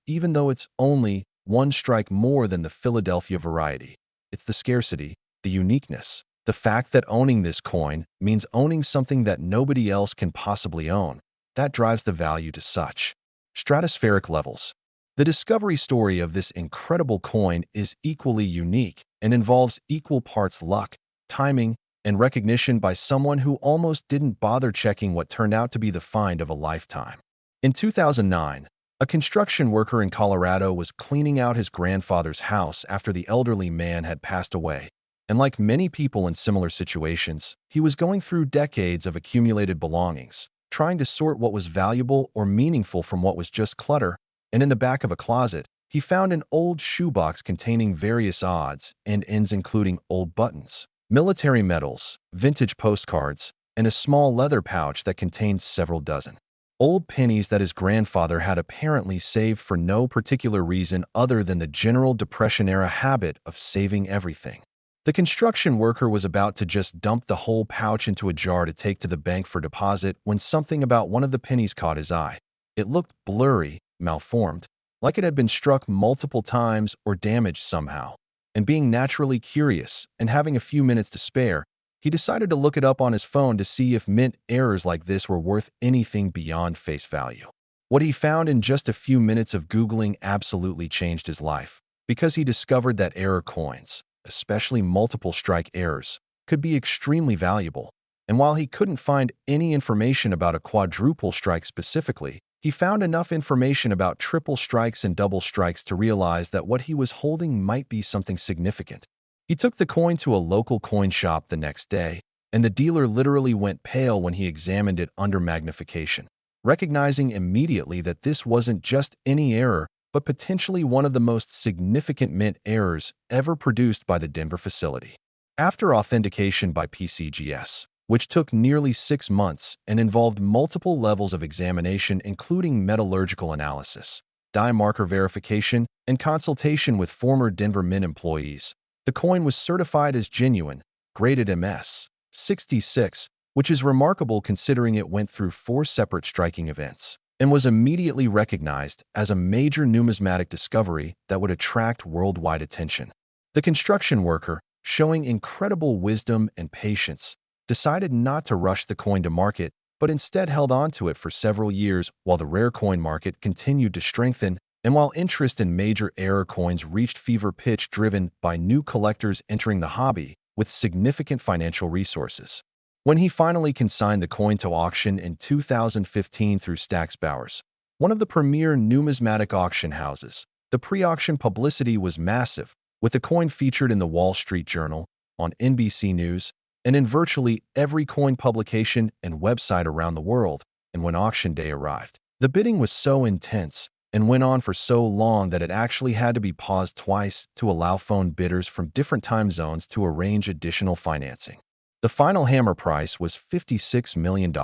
even though it's only one strike more than the Philadelphia variety. It's the scarcity, the uniqueness, the fact that owning this coin means owning something that nobody else can possibly own. That drives the value to such stratospheric levels. The discovery story of this incredible coin is equally unique and involves equal parts luck, timing, and recognition by someone who almost didn't bother checking what turned out to be the find of a lifetime. In 2009, a construction worker in Colorado was cleaning out his grandfather's house after the elderly man had passed away. And like many people in similar situations, he was going through decades of accumulated belongings, trying to sort what was valuable or meaningful from what was just clutter. And in the back of a closet, he found an old shoebox containing various odds and ends including old buttons, military medals, vintage postcards, and a small leather pouch that contained several dozen old pennies that his grandfather had apparently saved for no particular reason other than the general Depression-era habit of saving everything. The construction worker was about to just dump the whole pouch into a jar to take to the bank for deposit when something about one of the pennies caught his eye. It looked blurry, malformed, like it had been struck multiple times or damaged somehow. And being naturally curious and having a few minutes to spare, he decided to look it up on his phone to see if mint errors like this were worth anything beyond face value. What he found in just a few minutes of Googling absolutely changed his life, because he discovered that error coins, especially multiple strike errors, could be extremely valuable. And while he couldn't find any information about a quadruple strike specifically, he found enough information about triple strikes and double strikes to realize that what he was holding might be something significant. He took the coin to a local coin shop the next day, and the dealer literally went pale when he examined it under magnification, recognizing immediately that this wasn't just any error, but potentially one of the most significant mint errors ever produced by the Denver facility. After authentication by PCGS, which took nearly 6 months and involved multiple levels of examination including metallurgical analysis, die marker verification, and consultation with former Denver Mint employees, the coin was certified as genuine, graded MS 66, which is remarkable considering it went through 4 separate striking events, and was immediately recognized as a major numismatic discovery that would attract worldwide attention. The construction worker, showing incredible wisdom and patience, decided not to rush the coin to market, but instead held on to it for several years while the rare coin market continued to strengthen and while interest in major error coins reached fever pitch driven by new collectors entering the hobby with significant financial resources. When he finally consigned the coin to auction in 2015 through Stack's Bowers, one of the premier numismatic auction houses, the pre-auction publicity was massive, with the coin featured in the Wall Street Journal, on NBC News, and in virtually every coin publication and website around the world. And when auction day arrived, the bidding was so intense and went on for so long that it actually had to be paused twice to allow phone bidders from different time zones to arrange additional financing. The final hammer price was $56 million.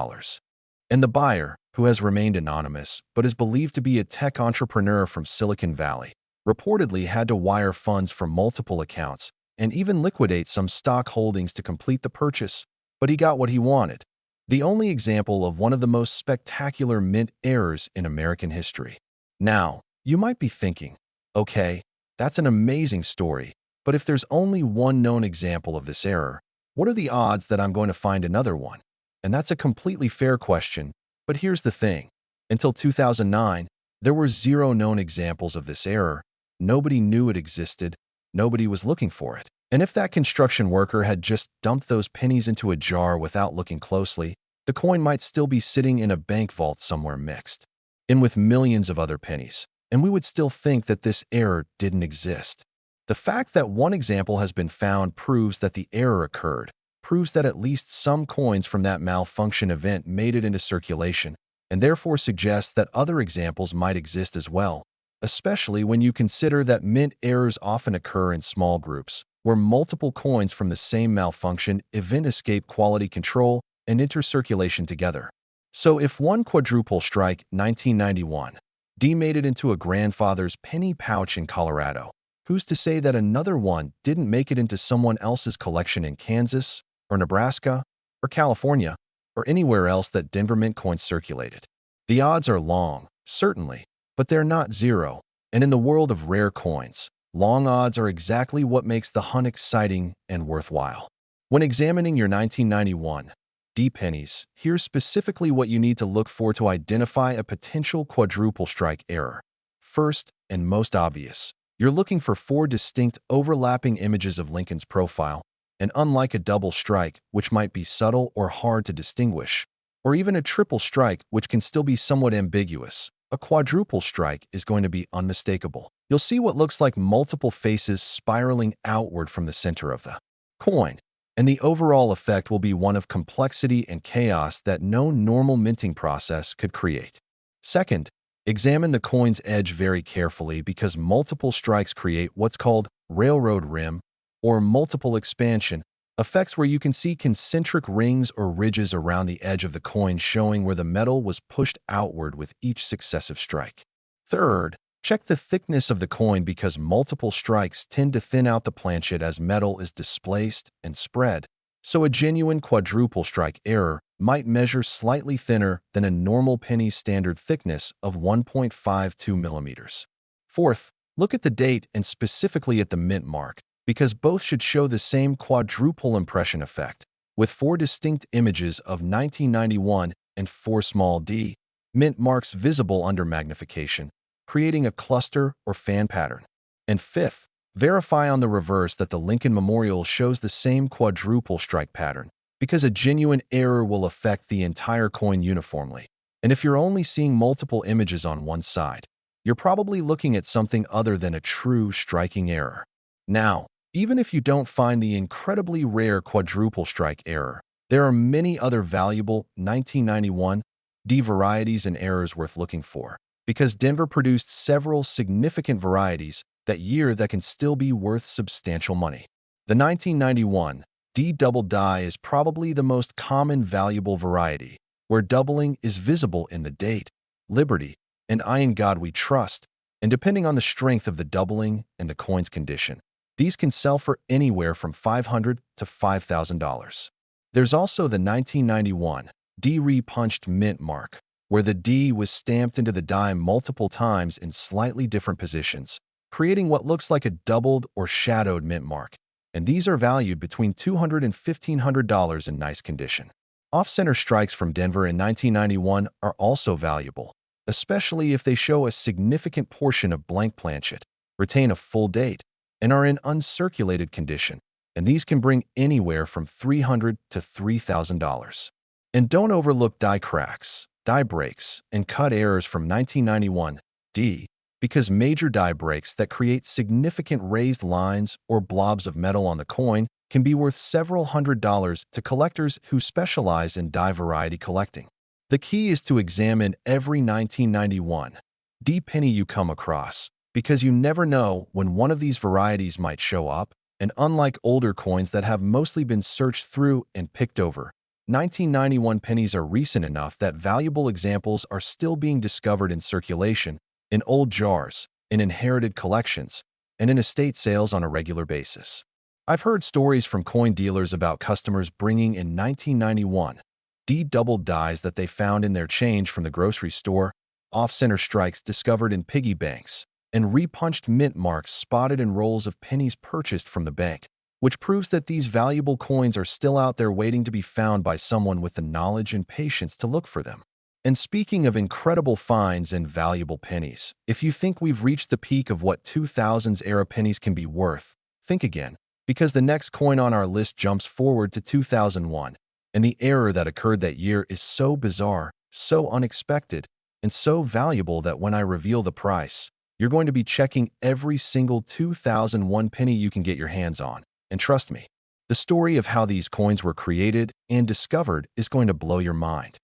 And the buyer, who has remained anonymous but is believed to be a tech entrepreneur from Silicon Valley, reportedly had to wire funds from multiple accounts and even liquidate some stock holdings to complete the purchase, but he got what he wanted. The only example of one of the most spectacular mint errors in American history. Now, you might be thinking, okay, that's an amazing story, but if there's only one known example of this error, what are the odds that I'm going to find another one? And that's a completely fair question, but here's the thing. Until 2009, there were zero known examples of this error. Nobody knew it existed. Nobody was looking for it. And if that construction worker had just dumped those pennies into a jar without looking closely, the coin might still be sitting in a bank vault somewhere mixed in with millions of other pennies, and we would still think that this error didn't exist. The fact that one example has been found proves that the error occurred, proves that at least some coins from that malfunction event made it into circulation, and therefore suggests that other examples might exist as well, especially when you consider that mint errors often occur in small groups, where multiple coins from the same malfunction event escape quality control and enter circulation together. So if one quadruple strike 1991 D made it into a grandfather's penny pouch in Colorado, who's to say that another one didn't make it into someone else's collection in Kansas, or Nebraska, or California, or anywhere else that Denver mint coins circulated? The odds are long, certainly, but they're not zero, and in the world of rare coins, long odds are exactly what makes the hunt exciting and worthwhile. When examining your 1991 D pennies, here's specifically what you need to look for to identify a potential quadruple strike error. First, and most obvious, you're looking for 4 distinct overlapping images of Lincoln's profile, and unlike a double strike, which might be subtle or hard to distinguish, or even a triple strike, which can still be somewhat ambiguous, a quadruple strike is going to be unmistakable. You'll see what looks like multiple faces spiraling outward from the center of the coin, and the overall effect will be one of complexity and chaos that no normal minting process could create. Second, examine the coin's edge very carefully because multiple strikes create what's called railroad rim or multiple expansion effects, where you can see concentric rings or ridges around the edge of the coin showing where the metal was pushed outward with each successive strike. Third, check the thickness of the coin because multiple strikes tend to thin out the planchet as metal is displaced and spread, so a genuine quadruple strike error might measure slightly thinner than a normal penny's standard thickness of 1.52 millimeters. Fourth, look at the date and specifically at the mint mark, because both should show the same quadruple impression effect, with 4 distinct images of 1991 and 4 small d mint marks visible under magnification, creating a cluster or fan pattern. And fifth, verify on the reverse that the Lincoln Memorial shows the same quadruple strike pattern, because a genuine error will affect the entire coin uniformly. And if you're only seeing multiple images on one side, you're probably looking at something other than a true striking error. Now, even if you don't find the incredibly rare quadruple strike error, there are many other valuable 1991 D varieties and errors worth looking for, because Denver produced several significant varieties that year that can still be worth substantial money. The 1991 D double die is probably the most common valuable variety, where doubling is visible in the date, Liberty, and I in God We Trust, and depending on the strength of the doubling and the coin's condition, these can sell for anywhere from $500 to $5,000. There's also the 1991 D re-punched mint mark, where the D was stamped into the die multiple times in slightly different positions, creating what looks like a doubled or shadowed mint mark, and these are valued between $200 and $1,500 in nice condition. Off-center strikes from Denver in 1991 are also valuable, especially if they show a significant portion of blank planchet, retain a full date, and are in uncirculated condition, and these can bring anywhere from $300 to $3,000. And don't overlook die cracks, die breaks, and cut errors from 1991 D, because major die breaks that create significant raised lines or blobs of metal on the coin can be worth several $100s to collectors who specialize in die variety collecting. The key is to examine every 1991 D penny you come across, because you never know when one of these varieties might show up, And unlike older coins that have mostly been searched through and picked over, 1991 pennies are recent enough that valuable examples are still being discovered in circulation, in old jars, in inherited collections, and in estate sales on a regular basis. I've heard stories from coin dealers about customers bringing in 1991 D-doubled dies that they found in their change from the grocery store, off-center strikes discovered in piggy banks, and repunched mint marks spotted in rolls of pennies purchased from the bank, which proves that these valuable coins are still out there waiting to be found by someone with the knowledge and patience to look for them. And speaking of incredible finds and valuable pennies, if you think we've reached the peak of what 2000s era pennies can be worth, think again, because the next coin on our list jumps forward to 2001, and the error that occurred that year is so bizarre, so unexpected, and so valuable that when I reveal the price, you're going to be checking every single 2001 penny you can get your hands on. And trust me, the story of how these coins were created and discovered is going to blow your mind.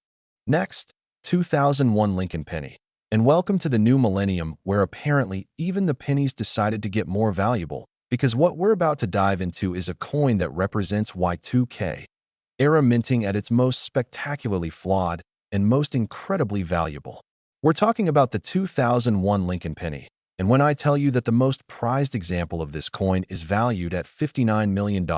Next, 2001 Lincoln penny. And welcome to the new millennium where apparently even the pennies decided to get more valuable, because what we're about to dive into is a coin that represents Y2K, era minting at its most spectacularly flawed and most incredibly valuable. We're talking about the 2001 Lincoln penny, and when I tell you that the most prized example of this coin is valued at $59 million,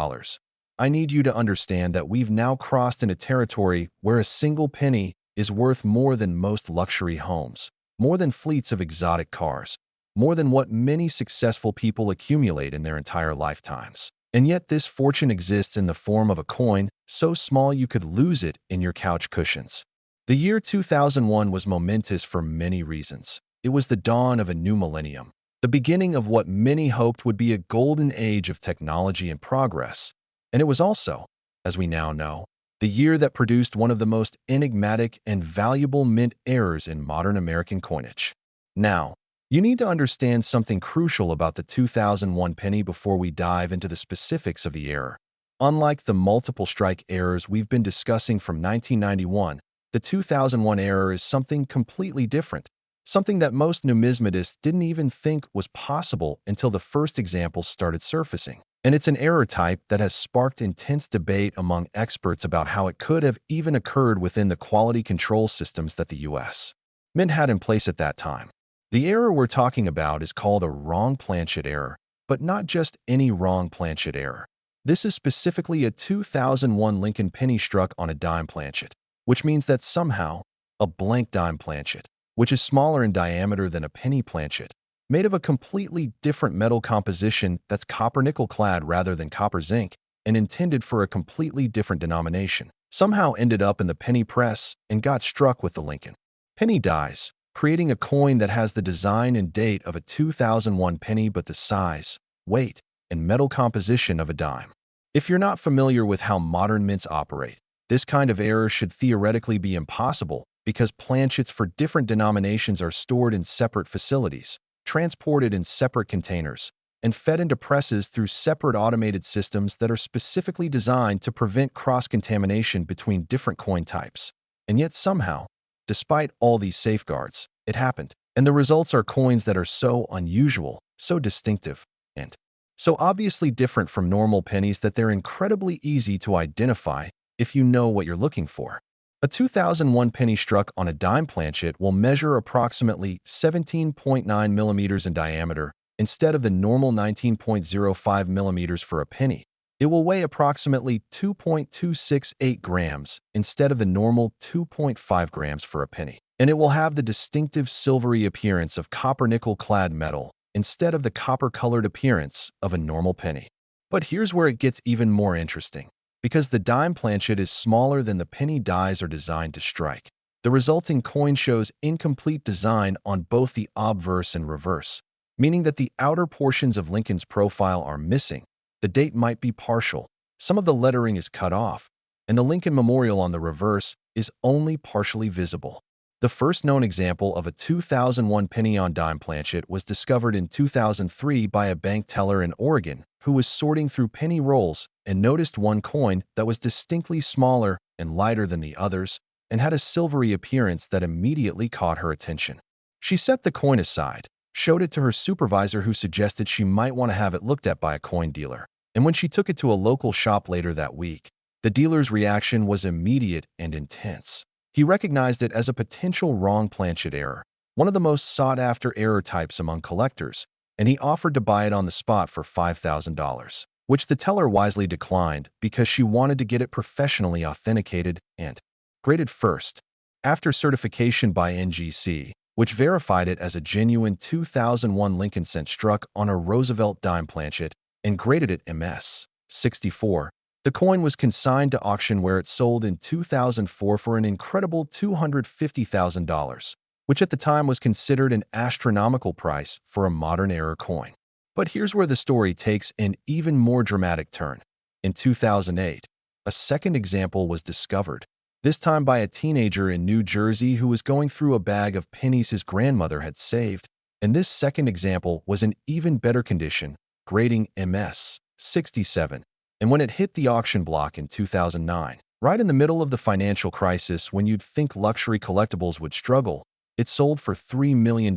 I need you to understand that we've now crossed into territory where a single penny is worth more than most luxury homes, more than fleets of exotic cars, more than what many successful people accumulate in their entire lifetimes. And yet this fortune exists in the form of a coin so small you could lose it in your couch cushions. The year 2001 was momentous for many reasons. It was the dawn of a new millennium, the beginning of what many hoped would be a golden age of technology and progress. And it was also, as we now know, the year that produced one of the most enigmatic and valuable mint errors in modern American coinage. Now, you need to understand something crucial about the 2001 penny before we dive into the specifics of the error. Unlike the multiple strike errors we've been discussing from 1991, the 2001 error is something completely different, something that most numismatists didn't even think was possible until the first examples started surfacing. And it's an error type that has sparked intense debate among experts about how it could have even occurred within the quality control systems that the U.S. Mint had in place at that time. The error we're talking about is called a wrong planchet error, but not just any wrong planchet error. This is specifically a 2001 Lincoln penny struck on a dime planchet, which means that somehow a blank dime planchet, which is smaller in diameter than a penny planchet, made of a completely different metal composition that's copper-nickel clad rather than copper-zinc, and intended for a completely different denomination, somehow ended up in the penny press and got struck with the Lincoln penny dies, creating a coin that has the design and date of a 2001 penny but the size, weight, and metal composition of a dime. If you're not familiar with how modern mints operate, this kind of error should theoretically be impossible because planchets for different denominations are stored in separate facilities, transported in separate containers, and fed into presses through separate automated systems that are specifically designed to prevent cross-contamination between different coin types. And yet somehow, despite all these safeguards, it happened. And the results are coins that are so unusual, so distinctive, and so obviously different from normal pennies that they're incredibly easy to identify if you know what you're looking for. A 2001 penny struck on a dime planchet will measure approximately 17.9 millimeters in diameter instead of the normal 19.05 millimeters for a penny. It will weigh approximately 2.268 grams instead of the normal 2.5 grams for a penny. And it will have the distinctive silvery appearance of copper-nickel clad metal instead of the copper-colored appearance of a normal penny. But here's where it gets even more interesting. Because the dime planchet is smaller than the penny dies are designed to strike, the resulting coin shows incomplete design on both the obverse and reverse, meaning that the outer portions of Lincoln's profile are missing, the date might be partial, some of the lettering is cut off, and the Lincoln memorial on the reverse is only partially visible. The first known example of a 2001 penny on dime planchet was discovered in 2003 by a bank teller in Oregon who was sorting through penny rolls and noticed one coin that was distinctly smaller and lighter than the others and had a silvery appearance that immediately caught her attention. She set the coin aside, showed it to her supervisor who suggested she might want to have it looked at by a coin dealer. And when she took it to a local shop later that week, the dealer's reaction was immediate and intense. He recognized it as a potential wrong planchet error, one of the most sought-after error types among collectors, and he offered to buy it on the spot for $5,000, which the teller wisely declined because she wanted to get it professionally authenticated and graded first. After certification by NGC, which verified it as a genuine 2001 Lincoln cent struck on a Roosevelt dime planchet and graded it MS 64, the coin was consigned to auction where it sold in 2004 for an incredible $250,000, which at the time was considered an astronomical price for a modern era coin. But here's where the story takes an even more dramatic turn. In 2008, a second example was discovered, this time by a teenager in New Jersey who was going through a bag of pennies his grandmother had saved, and this second example was in even better condition, grading MS 67. And when it hit the auction block in 2009, right in the middle of the financial crisis when you'd think luxury collectibles would struggle, it sold for $3 million,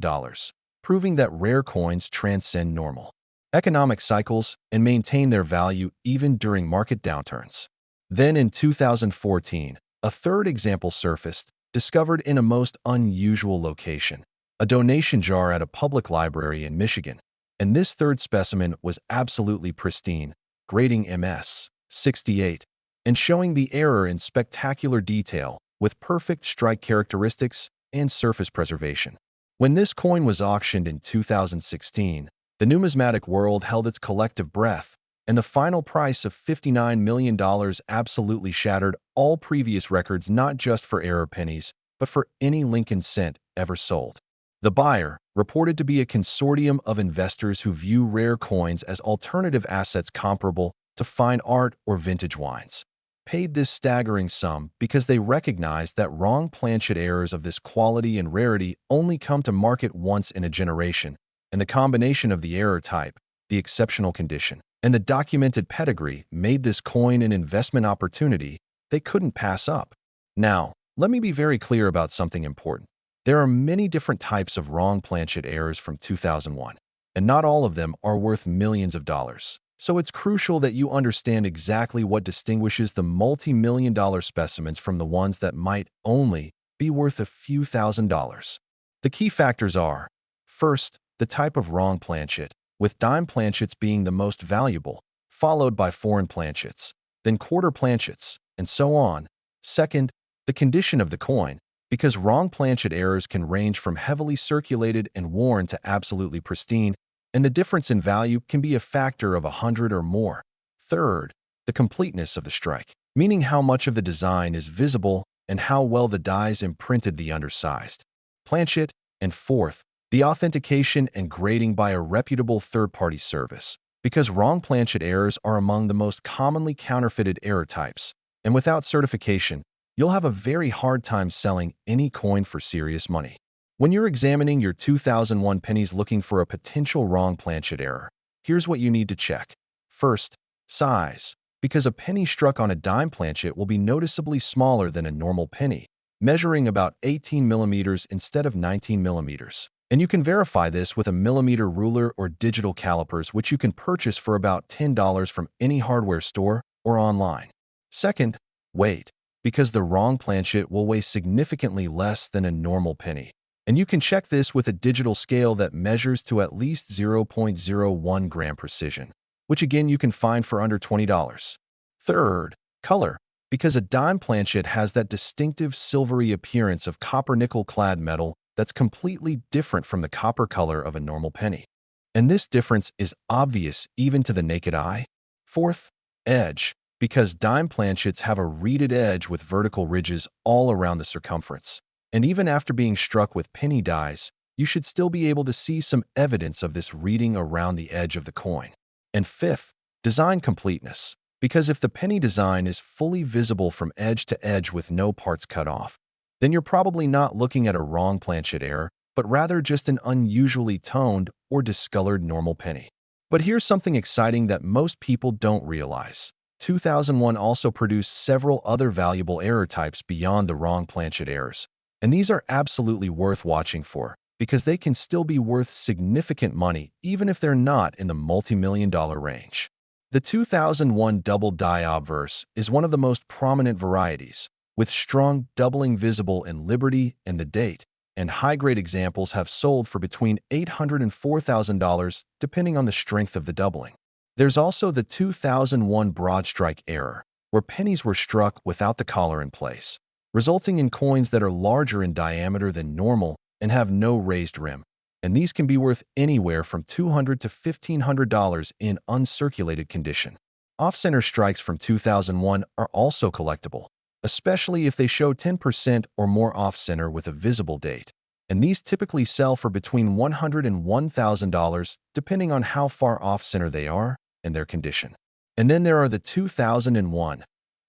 proving that rare coins transcend normal economic cycles and maintain their value even during market downturns. Then in 2014, a third example surfaced, discovered in a most unusual location, a donation jar at a public library in Michigan. And this third specimen was absolutely pristine, grading MS 68, and showing the error in spectacular detail with perfect strike characteristics and surface preservation. When this coin was auctioned in 2016, the numismatic world held its collective breath, and the final price of $59 million absolutely shattered all previous records not just for error pennies, but for any Lincoln cent ever sold. The buyer, reported to be a consortium of investors who view rare coins as alternative assets comparable to fine art or vintage wines, paid this staggering sum because they recognized that wrong planchet errors of this quality and rarity only come to market once in a generation, and the combination of the error type, the exceptional condition, and the documented pedigree made this coin an investment opportunity they couldn't pass up. Now, let me be very clear about something important. There are many different types of wrong planchet errors from 2001, and not all of them are worth millions of dollars. So it's crucial that you understand exactly what distinguishes the multi-million-dollar specimens from the ones that might only be worth a few $1,000s. The key factors are, first, the type of wrong planchet, with dime planchets being the most valuable, followed by foreign planchets, then quarter planchets, and so on. Second, the condition of the coin, because wrong planchet errors can range from heavily circulated and worn to absolutely pristine, and the difference in value can be a factor of 100 or more. Third, the completeness of the strike, meaning how much of the design is visible and how well the dies imprinted the undersized planchet. And fourth, the authentication and grading by a reputable third-party service, because wrong planchet errors are among the most commonly counterfeited error types, and without certification, you'll have a very hard time selling any coin for serious money. When you're examining your 2001 pennies looking for a potential wrong planchet error, here's what you need to check. First, size, because a penny struck on a dime planchet will be noticeably smaller than a normal penny, measuring about 18 millimeters instead of 19 millimeters. And you can verify this with a millimeter ruler or digital calipers, which you can purchase for about $10 from any hardware store or online. Second, weight, because the wrong planchet will weigh significantly less than a normal penny. And you can check this with a digital scale that measures to at least 0.01 gram precision, which again you can find for under $20. Third, color, because a dime planchet has that distinctive silvery appearance of copper-nickel-clad metal that's completely different from the copper color of a normal penny. And this difference is obvious even to the naked eye. Fourth, edge, because dime planchets have a reeded edge with vertical ridges all around the circumference. And even after being struck with penny dies, you should still be able to see some evidence of this reeding around the edge of the coin. And fifth, design completeness, because if the penny design is fully visible from edge to edge with no parts cut off, then you're probably not looking at a wrong planchet error, but rather just an unusually toned or discolored normal penny. But here's something exciting that most people don't realize. 2001 also produced several other valuable error types beyond the wrong planchet errors, and these are absolutely worth watching for, because they can still be worth significant money even if they're not in the multi-million-dollar range. The 2001 double die obverse is one of the most prominent varieties, with strong doubling visible in Liberty and the date, and high-grade examples have sold for between $800 and $4,000 depending on the strength of the doubling. There's also the 2001 broad strike error, where pennies were struck without the collar in place, resulting in coins that are larger in diameter than normal and have no raised rim. And these can be worth anywhere from $200 to $1,500 in uncirculated condition. Off-center strikes from 2001 are also collectible, especially if they show 10% or more off-center with a visible date. And these typically sell for between $100 and $1,000 depending on how far off-center they are and their condition. And then there are the 2001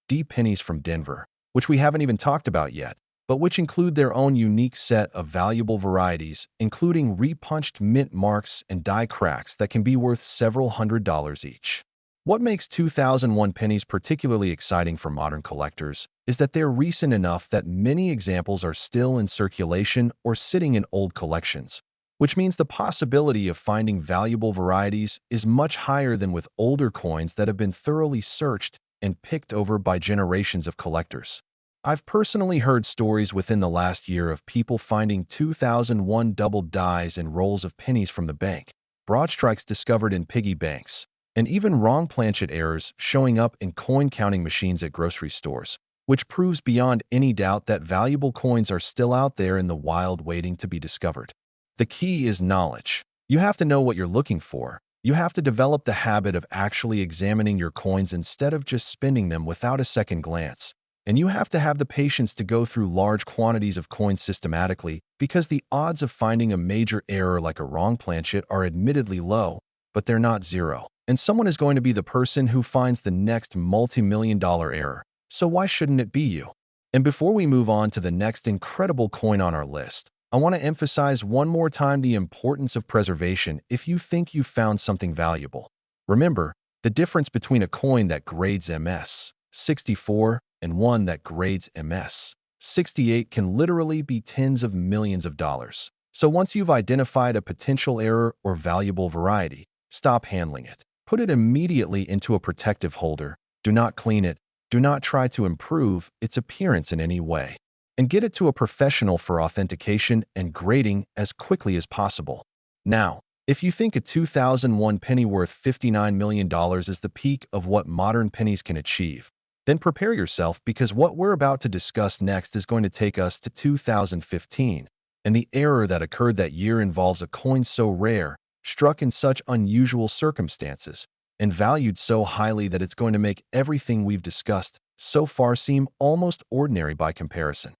D pennies from Denver, which we haven't even talked about yet, but which include their own unique set of valuable varieties, including repunched mint marks and die cracks that can be worth several $100s each. What makes 2001 pennies particularly exciting for modern collectors is that they're recent enough that many examples are still in circulation or sitting in old collections, which means the possibility of finding valuable varieties is much higher than with older coins that have been thoroughly searched and picked over by generations of collectors. I've personally heard stories within the last year of people finding 2001 double dies and rolls of pennies from the bank, broad strikes discovered in piggy banks, and even wrong planchet errors showing up in coin counting machines at grocery stores, which proves beyond any doubt that valuable coins are still out there in the wild waiting to be discovered. The key is knowledge. You have to know what you're looking for. You have to develop the habit of actually examining your coins instead of just spending them without a second glance. And you have to have the patience to go through large quantities of coins systematically because the odds of finding a major error like a wrong planchet are admittedly low, but they're not zero. And someone is going to be the person who finds the next multi-million-dollar error. So why shouldn't it be you? And before we move on to the next incredible coin on our list, I want to emphasize one more time the importance of preservation if you think you've found something valuable. Remember, the difference between a coin that grades MS 64 and one that grades MS 68 can literally be tens of millions of dollars. So once you've identified a potential error or valuable variety, stop handling it. Put it immediately into a protective holder. Do not clean it. Do not try to improve its appearance in any way. And get it to a professional for authentication and grading as quickly as possible. Now, if you think a 2001 penny worth $59 million is the peak of what modern pennies can achieve, then prepare yourself because what we're about to discuss next is going to take us to 2015, and the error that occurred that year involves a coin so rare, struck in such unusual circumstances, and valued so highly that it's going to make everything we've discussed so far seem almost ordinary by comparison.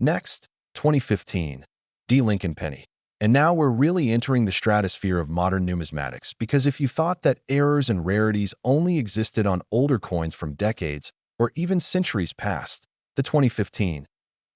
Next, 2015, D. Lincoln penny. And now we're really entering the stratosphere of modern numismatics because if you thought that errors and rarities only existed on older coins from decades or even centuries past, the 2015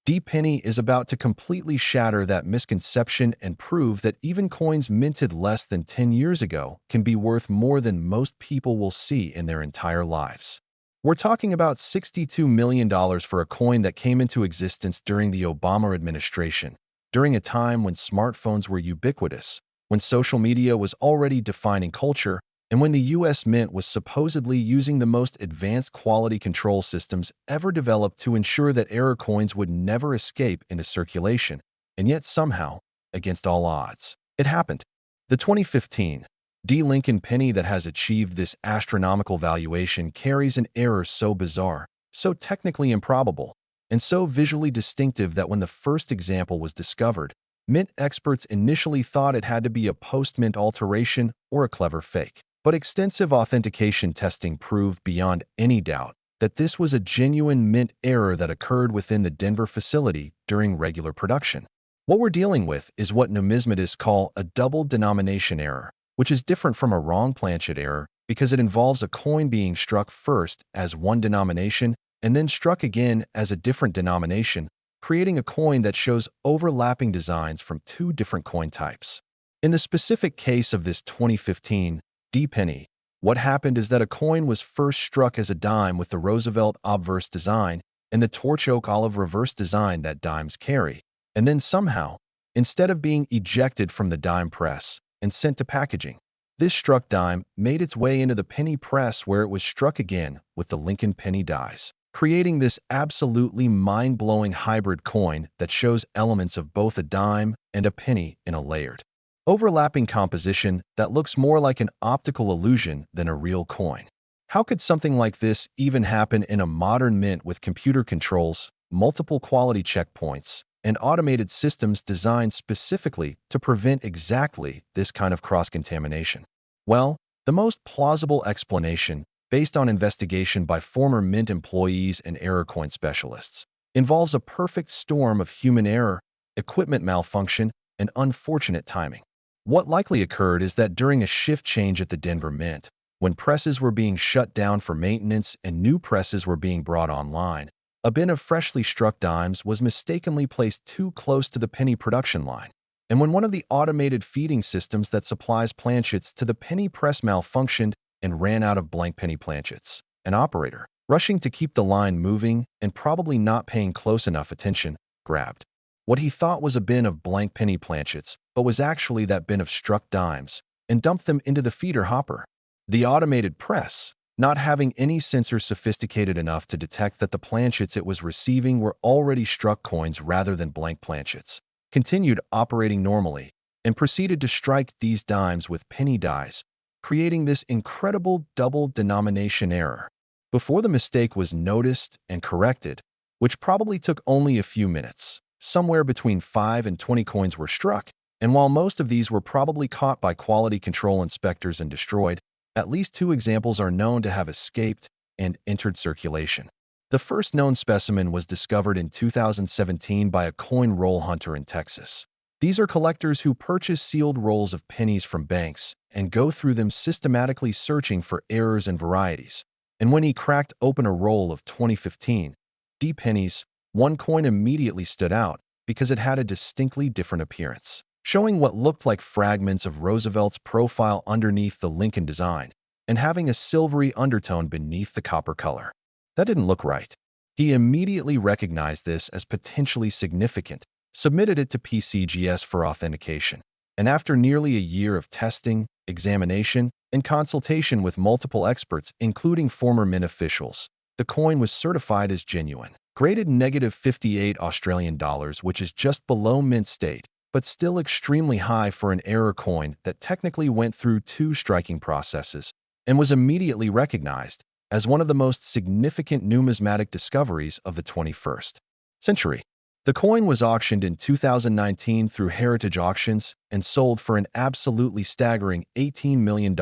D penny is about to completely shatter that misconception and prove that even coins minted less than 10 years ago can be worth more than most people will see in their entire lives. We're talking about $62 million for a coin that came into existence during the Obama administration, during a time when smartphones were ubiquitous, when social media was already defining culture, and when the U.S. Mint was supposedly using the most advanced quality control systems ever developed to ensure that error coins would never escape into circulation. And yet somehow, against all odds, it happened. The 2015 D. Lincoln penny that has achieved this astronomical valuation carries an error so bizarre, so technically improbable, and so visually distinctive that when the first example was discovered, mint experts initially thought it had to be a post-mint alteration or a clever fake. But extensive authentication testing proved beyond any doubt that this was a genuine mint error that occurred within the Denver facility during regular production. What we're dealing with is what numismatists call a double denomination error, which is different from a wrong planchet error because it involves a coin being struck first as one denomination and then struck again as a different denomination, creating a coin that shows overlapping designs from two different coin types. In the specific case of this 2015 D penny, what happened is that a coin was first struck as a dime with the Roosevelt obverse design and the torch oak olive reverse design that dimes carry, and then somehow, instead of being ejected from the dime press and sent to packaging, This struck dime made its way into the penny press where it was struck again with the Lincoln penny dies, creating this absolutely mind-blowing hybrid coin that shows elements of both a dime and a penny in a layered, overlapping composition that looks more like an optical illusion than a real coin. How could something like this even happen in a modern mint with computer controls, multiple quality checkpoints, and automated systems designed specifically to prevent exactly this kind of cross-contamination? Well, the most plausible explanation, based on investigation by former Mint employees and error coin specialists, involves a perfect storm of human error, equipment malfunction, and unfortunate timing. What likely occurred is that during a shift change at the Denver Mint, when presses were being shut down for maintenance and new presses were being brought online, a bin of freshly struck dimes was mistakenly placed too close to the penny production line. And when one of the automated feeding systems that supplies planchets to the penny press malfunctioned and ran out of blank penny planchets, an operator, rushing to keep the line moving and probably not paying close enough attention, grabbed what he thought was a bin of blank penny planchets, but was actually that bin of struck dimes, and dumped them into the feeder hopper. The automated press, not having any sensor sophisticated enough to detect that the planchets it was receiving were already struck coins rather than blank planchets, continued operating normally and proceeded to strike these dimes with penny dies, creating this incredible double denomination error. Before the mistake was noticed and corrected, which probably took only a few minutes, somewhere between 5 and 20 coins were struck, and while most of these were probably caught by quality control inspectors and destroyed, at least 2 examples are known to have escaped and entered circulation. The first known specimen was discovered in 2017 by a coin roll hunter in Texas. These are collectors who purchase sealed rolls of pennies from banks and go through them systematically searching for errors and varieties. And when he cracked open a roll of 2015 D pennies, one coin immediately stood out because it had a distinctly different appearance, showing what looked like fragments of Roosevelt's profile underneath the Lincoln design and having a silvery undertone beneath the copper color. That didn't look right. He immediately recognized this as potentially significant, submitted it to PCGS for authentication, and after nearly a year of testing, examination, and consultation with multiple experts, including former Mint officials, the coin was certified as genuine, graded -58 Australian dollars, which is just below mint state, but still extremely high for an error coin that technically went through 2 striking processes and was immediately recognized as one of the most significant numismatic discoveries of the 21st century. The coin was auctioned in 2019 through Heritage Auctions and sold for an absolutely staggering $18 million,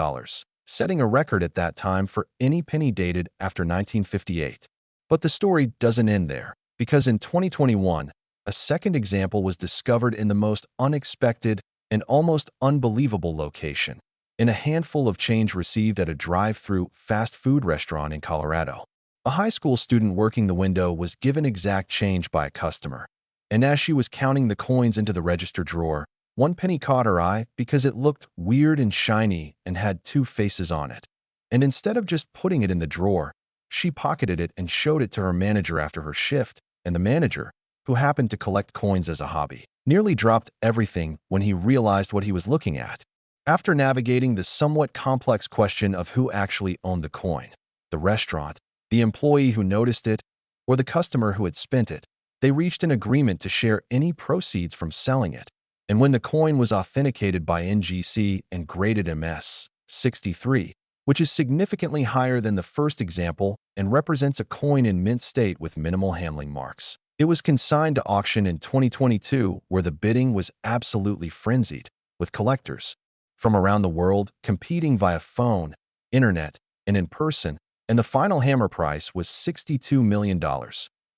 setting a record at that time for any penny dated after 1958. But the story doesn't end there, because in 2021, a second example was discovered in the most unexpected and almost unbelievable location, in a handful of change received at a drive-through fast food restaurant in Colorado. A high school student working the window was given exact change by a customer, and as she was counting the coins into the register drawer, one penny caught her eye because it looked weird and shiny and had 2 faces on it. And instead of just putting it in the drawer, she pocketed it and showed it to her manager after her shift, and the manager, who happened to collect coins as a hobby, nearly dropped everything when he realized what he was looking at. After navigating the somewhat complex question of who actually owned the coin, the restaurant, the employee who noticed it, or the customer who had spent it, they reached an agreement to share any proceeds from selling it. And when the coin was authenticated by NGC and graded MS-63, which is significantly higher than the first example and represents a coin in mint state with minimal handling marks, it was consigned to auction in 2022, where the bidding was absolutely frenzied, with collectors from around the world competing via phone, internet, and in person, and the final hammer price was $62 million,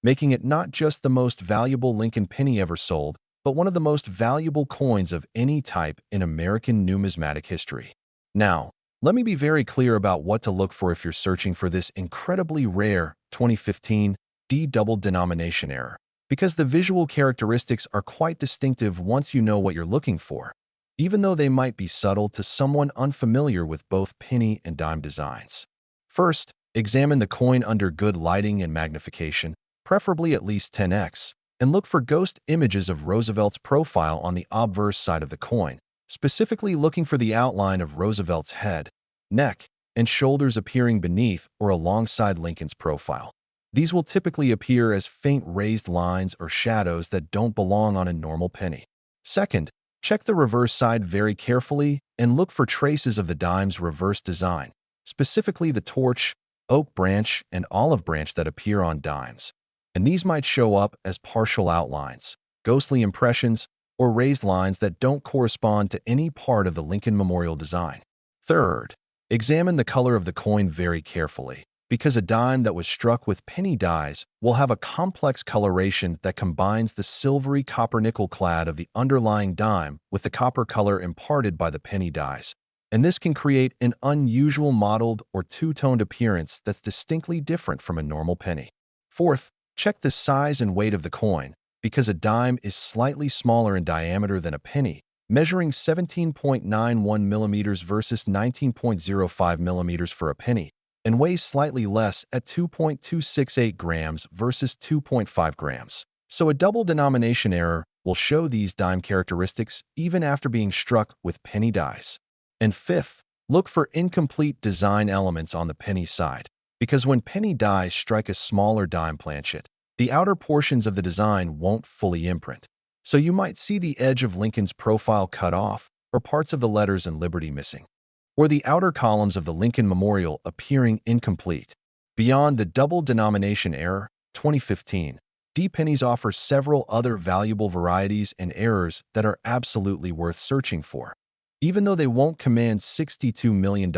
making it not just the most valuable Lincoln penny ever sold, but one of the most valuable coins of any type in American numismatic history. Now, let me be very clear about what to look for if you're searching for this incredibly rare 2015 D double denomination error, because the visual characteristics are quite distinctive once you know what you're looking for, even though they might be subtle to someone unfamiliar with both penny and dime designs. First, examine the coin under good lighting and magnification, preferably at least 10x, and look for ghost images of Roosevelt's profile on the obverse side of the coin, specifically looking for the outline of Roosevelt's head, neck, and shoulders appearing beneath or alongside Lincoln's profile. These will typically appear as faint raised lines or shadows that don't belong on a normal penny. Second, check the reverse side very carefully and look for traces of the dime's reverse design, specifically the torch, oak branch, and olive branch that appear on dimes. And these might show up as partial outlines, ghostly impressions, or raised lines that don't correspond to any part of the Lincoln Memorial design. Third, examine the color of the coin very carefully, because a dime that was struck with penny dies will have a complex coloration that combines the silvery copper-nickel clad of the underlying dime with the copper color imparted by the penny dies. And this can create an unusual mottled or two-toned appearance that's distinctly different from a normal penny. Fourth, check the size and weight of the coin, because a dime is slightly smaller in diameter than a penny, measuring 17.91 millimeters versus 19.05 millimeters for a penny, and weighs slightly less at 2.268 grams versus 2.5 grams. So a double denomination error will show these dime characteristics even after being struck with penny dies. And fifth, look for incomplete design elements on the penny side, because when penny dies strike a smaller dime planchet, the outer portions of the design won't fully imprint. So you might see the edge of Lincoln's profile cut off, or parts of the letters and Liberty missing, or the outer columns of the Lincoln Memorial appearing incomplete. Beyond the double denomination error, 2015, D pennies offer several other valuable varieties and errors that are absolutely worth searching for. Even though they won't command $62 million,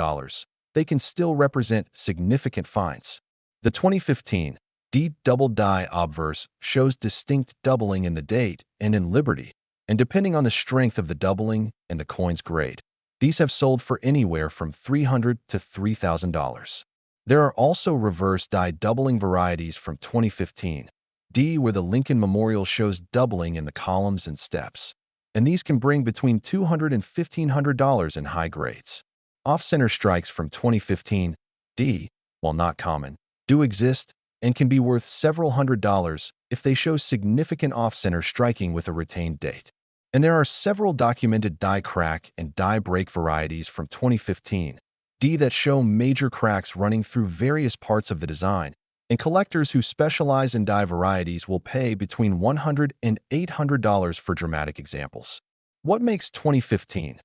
they can still represent significant finds. The 2015 D double die obverse shows distinct doubling in the date and in Liberty, and depending on the strength of the doubling and the coin's grade, these have sold for anywhere from $300 to $3,000. There are also reverse die doubling varieties from 2015 D where the Lincoln Memorial shows doubling in the columns and steps, and these can bring between $200 and $1,500 in high grades. Off-center strikes from 2015 D, while not common, do exist and can be worth several $100s if they show significant off-center striking with a retained date. And there are several documented die crack and die break varieties from 2015 D that show major cracks running through various parts of the design, and collectors who specialize in die varieties will pay between $100 and $800 for dramatic examples. What makes 2015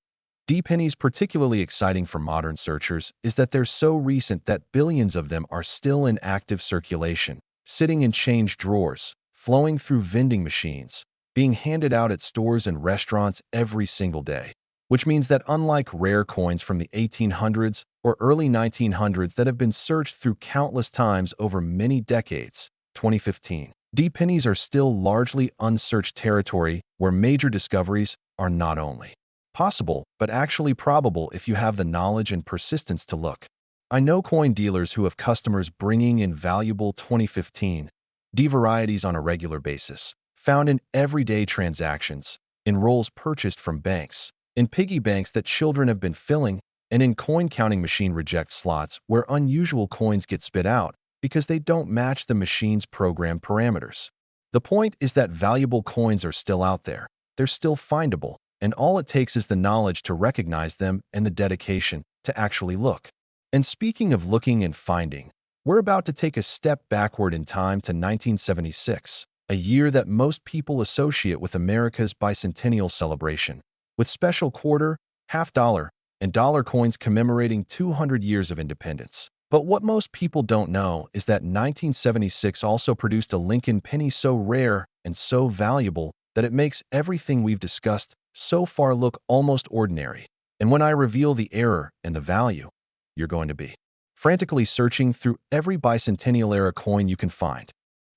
D pennies particularly exciting for modern searchers is that they're so recent that billions of them are still in active circulation, sitting in change drawers, flowing through vending machines, being handed out at stores and restaurants every single day. Which means that unlike rare coins from the 1800s or early 1900s that have been searched through countless times over many decades, 2015 D pennies are still largely unsearched territory where major discoveries are not only possible, but actually probable if you have the knowledge and persistence to look. I know coin dealers who have customers bringing in valuable 2015 D varieties on a regular basis, found in everyday transactions, in rolls purchased from banks, in piggy banks that children have been filling, and in coin-counting machine reject slots where unusual coins get spit out because they don't match the machine's programmed parameters. The point is that valuable coins are still out there, they're still findable, and all it takes is the knowledge to recognize them and the dedication to actually look. And speaking of looking and finding, we're about to take a step backward in time to 1976, a year that most people associate with America's Bicentennial celebration, with special quarter, half-dollar, and dollar coins commemorating 200 years of independence. But what most people don't know is that 1976 also produced a Lincoln penny so rare and so valuable that it makes everything we've discussed so far look almost ordinary. And when I reveal the error and the value, you're going to be frantically searching through every Bicentennial-era coin you can find.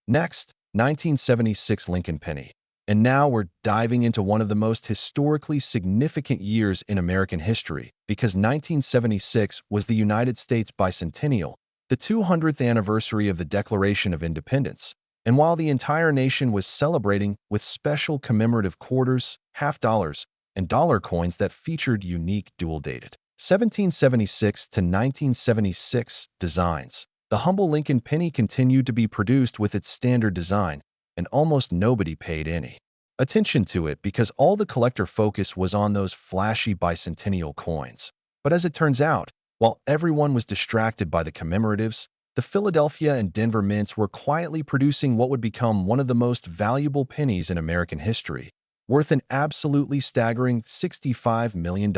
Next, 1976 Lincoln penny. And now we're diving into one of the most historically significant years in American history, because 1976 was the United States Bicentennial, the 200th anniversary of the Declaration of Independence. And while the entire nation was celebrating with special commemorative quarters, half-dollars, and dollar coins that featured unique dual-dated 1776 to 1976 designs, the humble Lincoln penny continued to be produced with its standard design, and almost nobody paid any attention to it because all the collector focus was on those flashy bicentennial coins. But as it turns out, while everyone was distracted by the commemoratives, the Philadelphia and Denver mints were quietly producing what would become one of the most valuable pennies in American history, worth an absolutely staggering $65 million.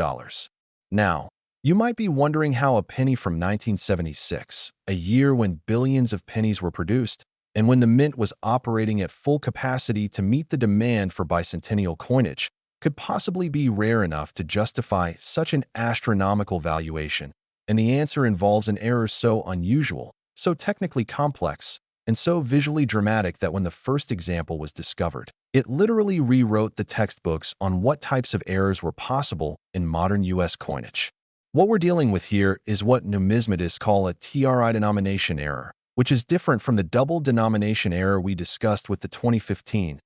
Now, you might be wondering how a penny from 1976, a year when billions of pennies were produced, and when the mint was operating at full capacity to meet the demand for bicentennial coinage, could possibly be rare enough to justify such an astronomical valuation. And the answer involves an error so unusual, so technically complex, and so visually dramatic that when the first example was discovered, it literally rewrote the textbooks on what types of errors were possible in modern U.S. coinage. What we're dealing with here is what numismatists call a tri-denomination error, which is different from the double denomination error we discussed with the 2015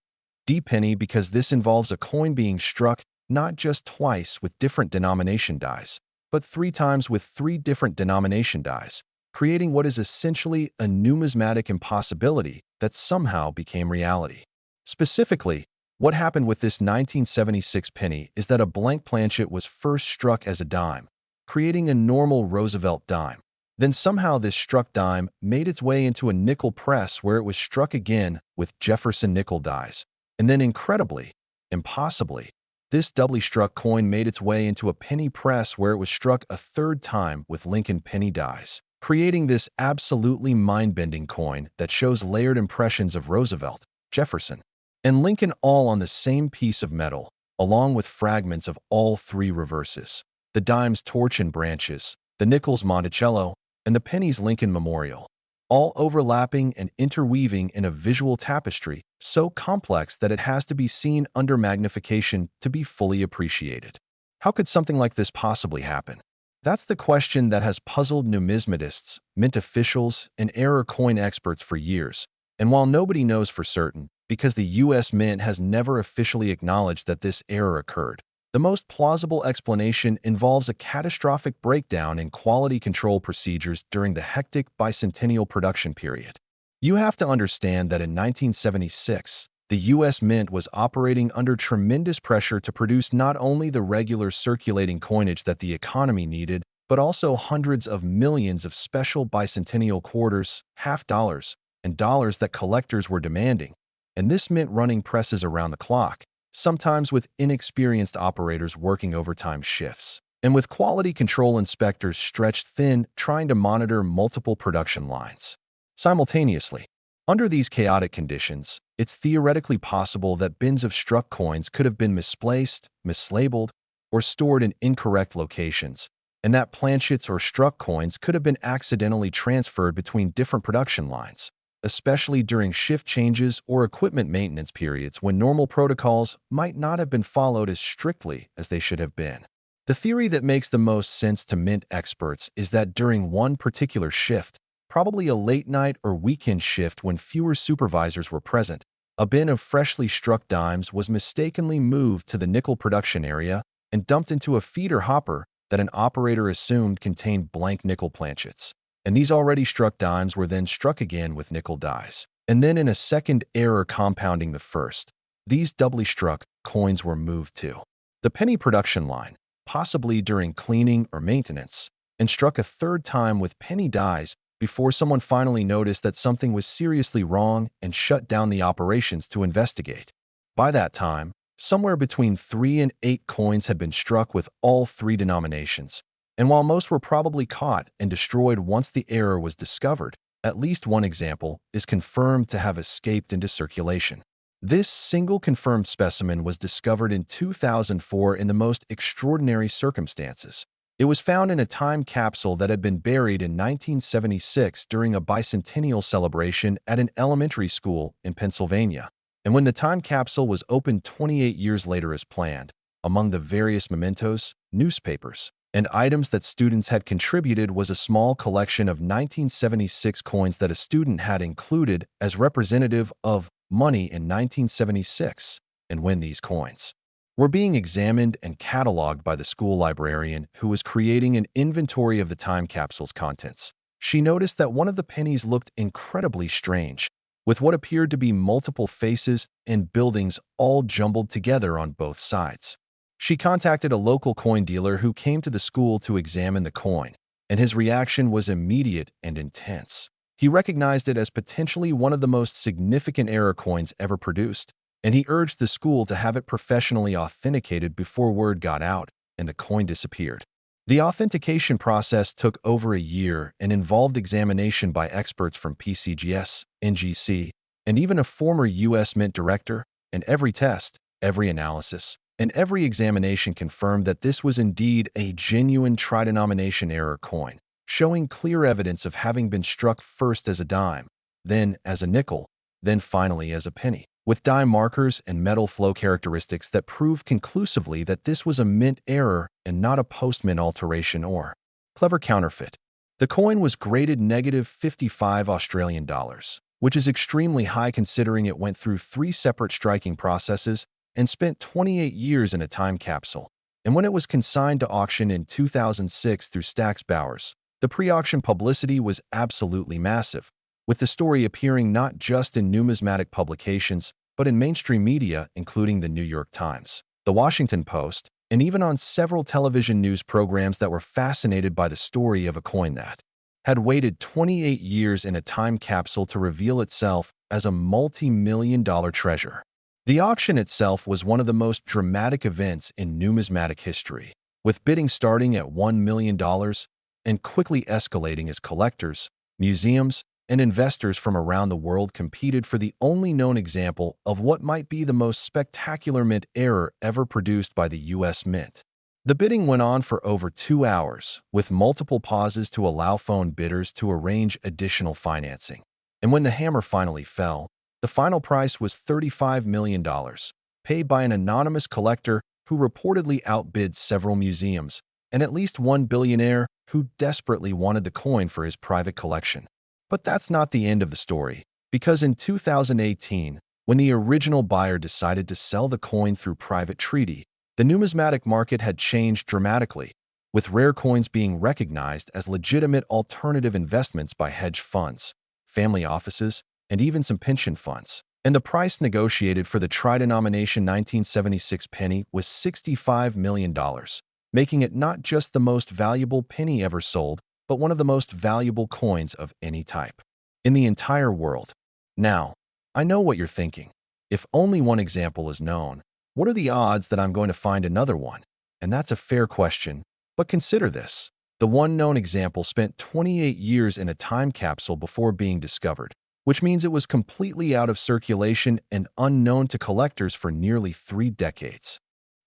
D-penny because this involves a coin being struck not just twice with different denomination dies, but 3 times with 3 different denomination dies, creating what is essentially a numismatic impossibility that somehow became reality. Specifically, what happened with this 1976 penny is that a blank planchet was first struck as a dime, creating a normal Roosevelt dime. Then somehow this struck dime made its way into a nickel press where it was struck again with Jefferson nickel dies. And then incredibly, impossibly, this doubly struck coin made its way into a penny press where it was struck a third time with Lincoln penny dies, creating this absolutely mind-bending coin that shows layered impressions of Roosevelt, Jefferson, and Lincoln all on the same piece of metal, along with fragments of all 3 reverses: the dime's torch and branches, the nickel's Monticello, and the penny's Lincoln Memorial, all overlapping and interweaving in a visual tapestry so complex that it has to be seen under magnification to be fully appreciated. How could something like this possibly happen? That's the question that has puzzled numismatists, mint officials, and error coin experts for years. And while nobody knows for certain, because the U.S. Mint has never officially acknowledged that this error occurred, the most plausible explanation involves a catastrophic breakdown in quality control procedures during the hectic bicentennial production period. You have to understand that in 1976, the U.S. Mint was operating under tremendous pressure to produce not only the regular circulating coinage that the economy needed, but also hundreds of millions of special bicentennial quarters, half dollars, and dollars that collectors were demanding. And this mint running presses around the clock, sometimes with inexperienced operators working overtime shifts, and with quality control inspectors stretched thin trying to monitor multiple production lines simultaneously. Under these chaotic conditions, it's theoretically possible that bins of struck coins could have been misplaced, mislabeled, or stored in incorrect locations, and that planchets or struck coins could have been accidentally transferred between different production lines, especially during shift changes or equipment maintenance periods when normal protocols might not have been followed as strictly as they should have been. The theory that makes the most sense to mint experts is that during one particular shift, probably a late night or weekend shift when fewer supervisors were present, a bin of freshly struck dimes was mistakenly moved to the nickel production area and dumped into a feeder hopper that an operator assumed contained blank nickel planchets. And these already struck dimes were then struck again with nickel dies. And then in a second error compounding the first, these doubly struck coins were moved to the penny production line, possibly during cleaning or maintenance, and struck a third time with penny dies before someone finally noticed that something was seriously wrong and shut down the operations to investigate. By that time, somewhere between 3 and 8 coins had been struck with all 3 denominations, and while most were probably caught and destroyed once the error was discovered, at least one example is confirmed to have escaped into circulation. This single confirmed specimen was discovered in 2004 in the most extraordinary circumstances. It was found in a time capsule that had been buried in 1976 during a bicentennial celebration at an elementary school in Pennsylvania. And when the time capsule was opened 28 years later as planned, among the various mementos, newspapers, and items that students had contributed was a small collection of 1976 coins that a student had included as representative of money in 1976. And when these coins were being examined and cataloged by the school librarian who was creating an inventory of the time capsule's contents, she noticed that one of the pennies looked incredibly strange. with what appeared to be multiple faces and buildings all jumbled together on both sides. She contacted a local coin dealer who came to the school to examine the coin, and his reaction was immediate and intense. He recognized it as potentially one of the most significant error coins ever produced, and he urged the school to have it professionally authenticated before word got out and the coin disappeared. The authentication process took over a year and involved examination by experts from PCGS, NGC, and even a former U.S. Mint director, and every test, every analysis, and every examination confirmed that this was indeed a genuine tri-denomination error coin, showing clear evidence of having been struck first as a dime, then as a nickel, then finally as a penny, with dime markers and metal flow characteristics that prove conclusively that this was a mint error and not a post-mint alteration or clever counterfeit. The coin was graded -55 Australian dollars, which is extremely high considering it went through 3 separate striking processes and spent 28 years in a time capsule. And when it was consigned to auction in 2006 through Stack's Bowers, the pre-auction publicity was absolutely massive, with the story appearing not just in numismatic publications, but in mainstream media, including the New York Times, the Washington Post, and even on several television news programs that were fascinated by the story of a coin that had waited 28 years in a time capsule to reveal itself as a multi-million-dollar treasure. The auction itself was one of the most dramatic events in numismatic history, with bidding starting at $1 million and quickly escalating as collectors, museums, and investors from around the world competed for the only known example of what might be the most spectacular mint error ever produced by the U.S. Mint. The bidding went on for over 2 hours, with multiple pauses to allow phone bidders to arrange additional financing. And when the hammer finally fell, the final price was $35 million, paid by an anonymous collector who reportedly outbid several museums and at least one billionaire who desperately wanted the coin for his private collection. But that's not the end of the story, because in 2018, when the original buyer decided to sell the coin through private treaty, the numismatic market had changed dramatically, with rare coins being recognized as legitimate alternative investments by hedge funds, family offices, and even some pension funds. And the price negotiated for the tri-denomination 1976 penny was $65 million, making it not just the most valuable penny ever sold, but one of the most valuable coins of any type in the entire world. Now, I know what you're thinking. If only one example is known, what are the odds that I'm going to find another one? And that's a fair question, but consider this. The one known example spent 28 years in a time capsule before being discovered, which means it was completely out of circulation and unknown to collectors for nearly 3 decades.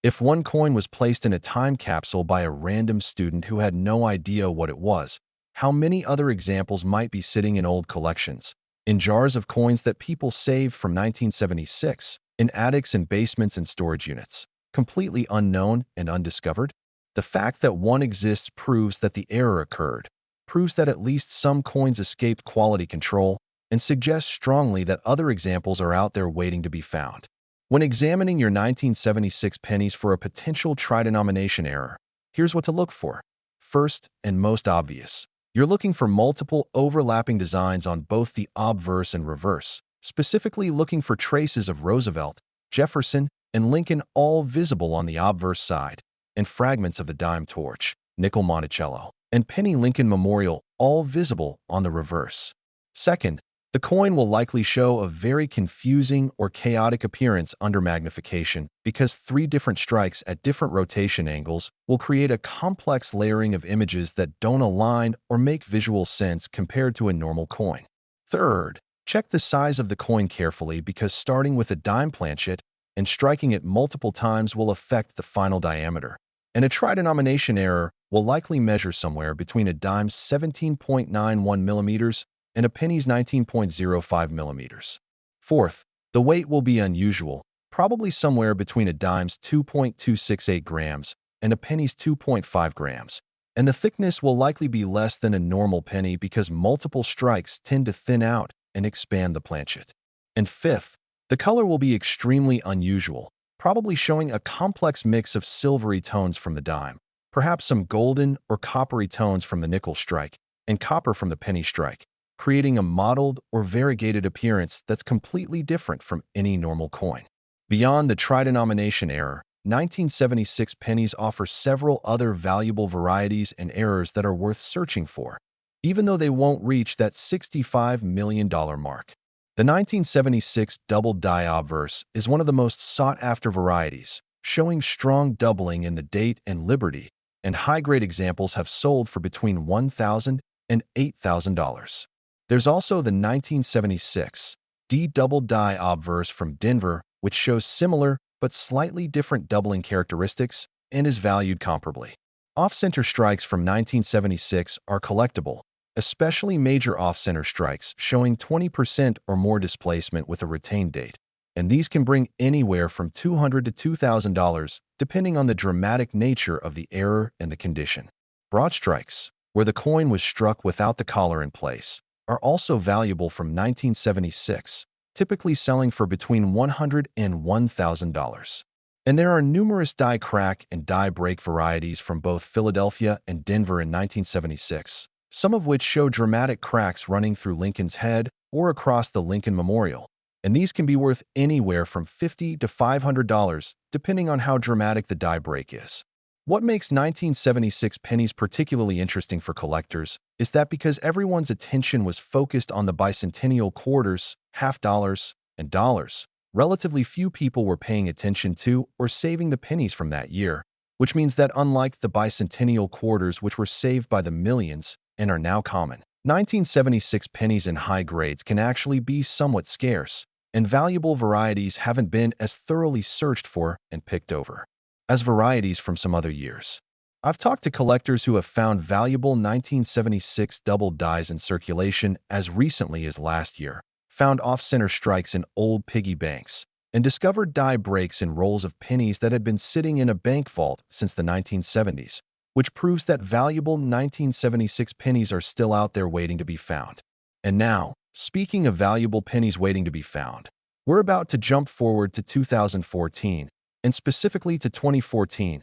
If one coin was placed in a time capsule by a random student who had no idea what it was, how many other examples might be sitting in old collections, in jars of coins that people saved from 1976, in attics and basements and storage units, completely unknown and undiscovered? The fact that one exists proves that the error occurred, proves that at least some coins escaped quality control, and suggests strongly that other examples are out there waiting to be found. When examining your 1976 pennies for a potential tri-denomination error, here's what to look for. First, and most obvious, you're looking for multiple overlapping designs on both the obverse and reverse, specifically looking for traces of Roosevelt, Jefferson, and Lincoln all visible on the obverse side, and fragments of the dime torch, nickel Monticello, and penny Lincoln Memorial all visible on the reverse. Second, the coin will likely show a very confusing or chaotic appearance under magnification because 3 different strikes at different rotation angles will create a complex layering of images that don't align or make visual sense compared to a normal coin. Third, check the size of the coin carefully because starting with a dime planchet and striking it multiple times will affect the final diameter. And a tri-denomination error will likely measure somewhere between a dime's 17.91 millimeters and a penny's 19.05 millimeters. Fourth, the weight will be unusual, probably somewhere between a dime's 2.268 grams and a penny's 2.5 grams, and the thickness will likely be less than a normal penny because multiple strikes tend to thin out and expand the planchet. And fifth, the color will be extremely unusual, probably showing a complex mix of silvery tones from the dime, perhaps some golden or coppery tones from the nickel strike, and copper from the penny strike, creating a mottled or variegated appearance that's completely different from any normal coin. Beyond the tri-denomination error, 1976 pennies offer several other valuable varieties and errors that are worth searching for, even though they won't reach that $65 million mark. The 1976 double die obverse is one of the most sought-after varieties, showing strong doubling in the date and liberty, and high-grade examples have sold for between $1,000 and $8,000. There's also the 1976 D double die obverse from Denver, which shows similar but slightly different doubling characteristics and is valued comparably. Off-center strikes from 1976 are collectible, especially major off-center strikes showing 20% or more displacement with a retained date, and these can bring anywhere from $200 to $2,000 depending on the dramatic nature of the error and the condition. Broad strikes, where the coin was struck without the collar in place, are also valuable from 1976, typically selling for between $100 and $1,000. And there are numerous die crack and die break varieties from both Philadelphia and Denver in 1976, some of which show dramatic cracks running through Lincoln's head or across the Lincoln Memorial, and these can be worth anywhere from $50 to $500 depending on how dramatic the die break is. What makes 1976 pennies particularly interesting for collectors is that because everyone's attention was focused on the bicentennial quarters, half dollars, and dollars, relatively few people were paying attention to or saving the pennies from that year, which means that unlike the bicentennial quarters which were saved by the millions and are now common, 1976 pennies in high grades can actually be somewhat scarce, and valuable varieties haven't been as thoroughly searched for and picked over as varieties from some other years. I've talked to collectors who have found valuable 1976 double dies in circulation as recently as last year, found off-center strikes in old piggy banks, and discovered die breaks in rolls of pennies that had been sitting in a bank vault since the 1970s, which proves that valuable 1976 pennies are still out there waiting to be found. And now, speaking of valuable pennies waiting to be found, we're about to jump forward to 2014, and specifically to 2014,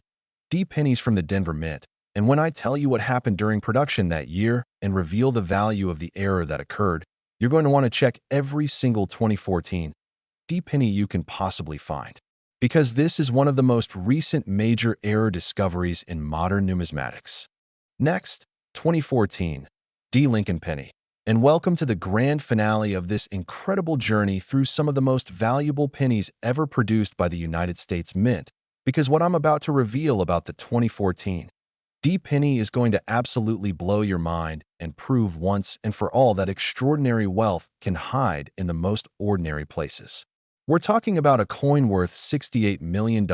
D pennies from the Denver Mint. And when I tell you what happened during production that year and reveal the value of the error that occurred, you're going to want to check every single 2014 D penny you can possibly find, because this is one of the most recent major error discoveries in modern numismatics. Next, 2014 D Lincoln penny. And welcome to the grand finale of this incredible journey through some of the most valuable pennies ever produced by the United States Mint, because what I'm about to reveal about the 2014 D penny is going to absolutely blow your mind and prove once and for all that extraordinary wealth can hide in the most ordinary places. We're talking about a coin worth $68 million.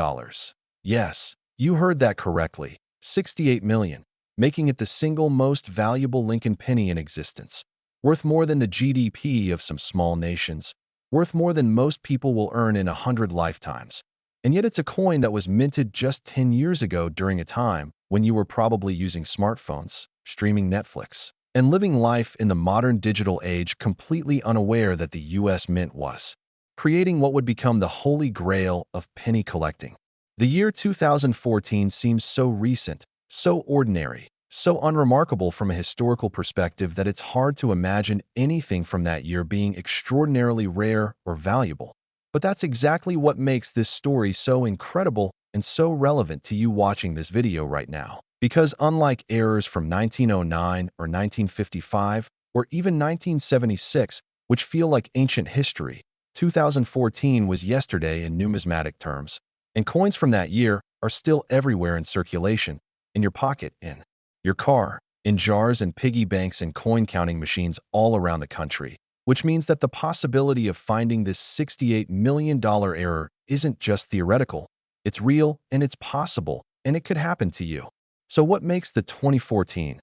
Yes, you heard that correctly, $68 million, making it the single most valuable Lincoln penny in existence. Worth more than the GDP of some small nations, worth more than most people will earn in 100 lifetimes. And yet it's a coin that was minted just 10 years ago during a time when you were probably using smartphones, streaming Netflix, and living life in the modern digital age completely unaware that the US Mint was creating what would become the holy grail of penny collecting. The year 2014 seems so recent, so ordinary, so unremarkable from a historical perspective that it's hard to imagine anything from that year being extraordinarily rare or valuable. But that's exactly what makes this story so incredible and so relevant to you watching this video right now. Because unlike errors from 1909 or 1955 or even 1976, which feel like ancient history, 2014 was yesterday in numismatic terms, and coins from that year are still everywhere in circulation, in your pocket, in your car, in jars and piggy banks and coin counting machines all around the country, which means that the possibility of finding this $68 million error isn't just theoretical. It's real and it's possible, and it could happen to you. So what makes the 2014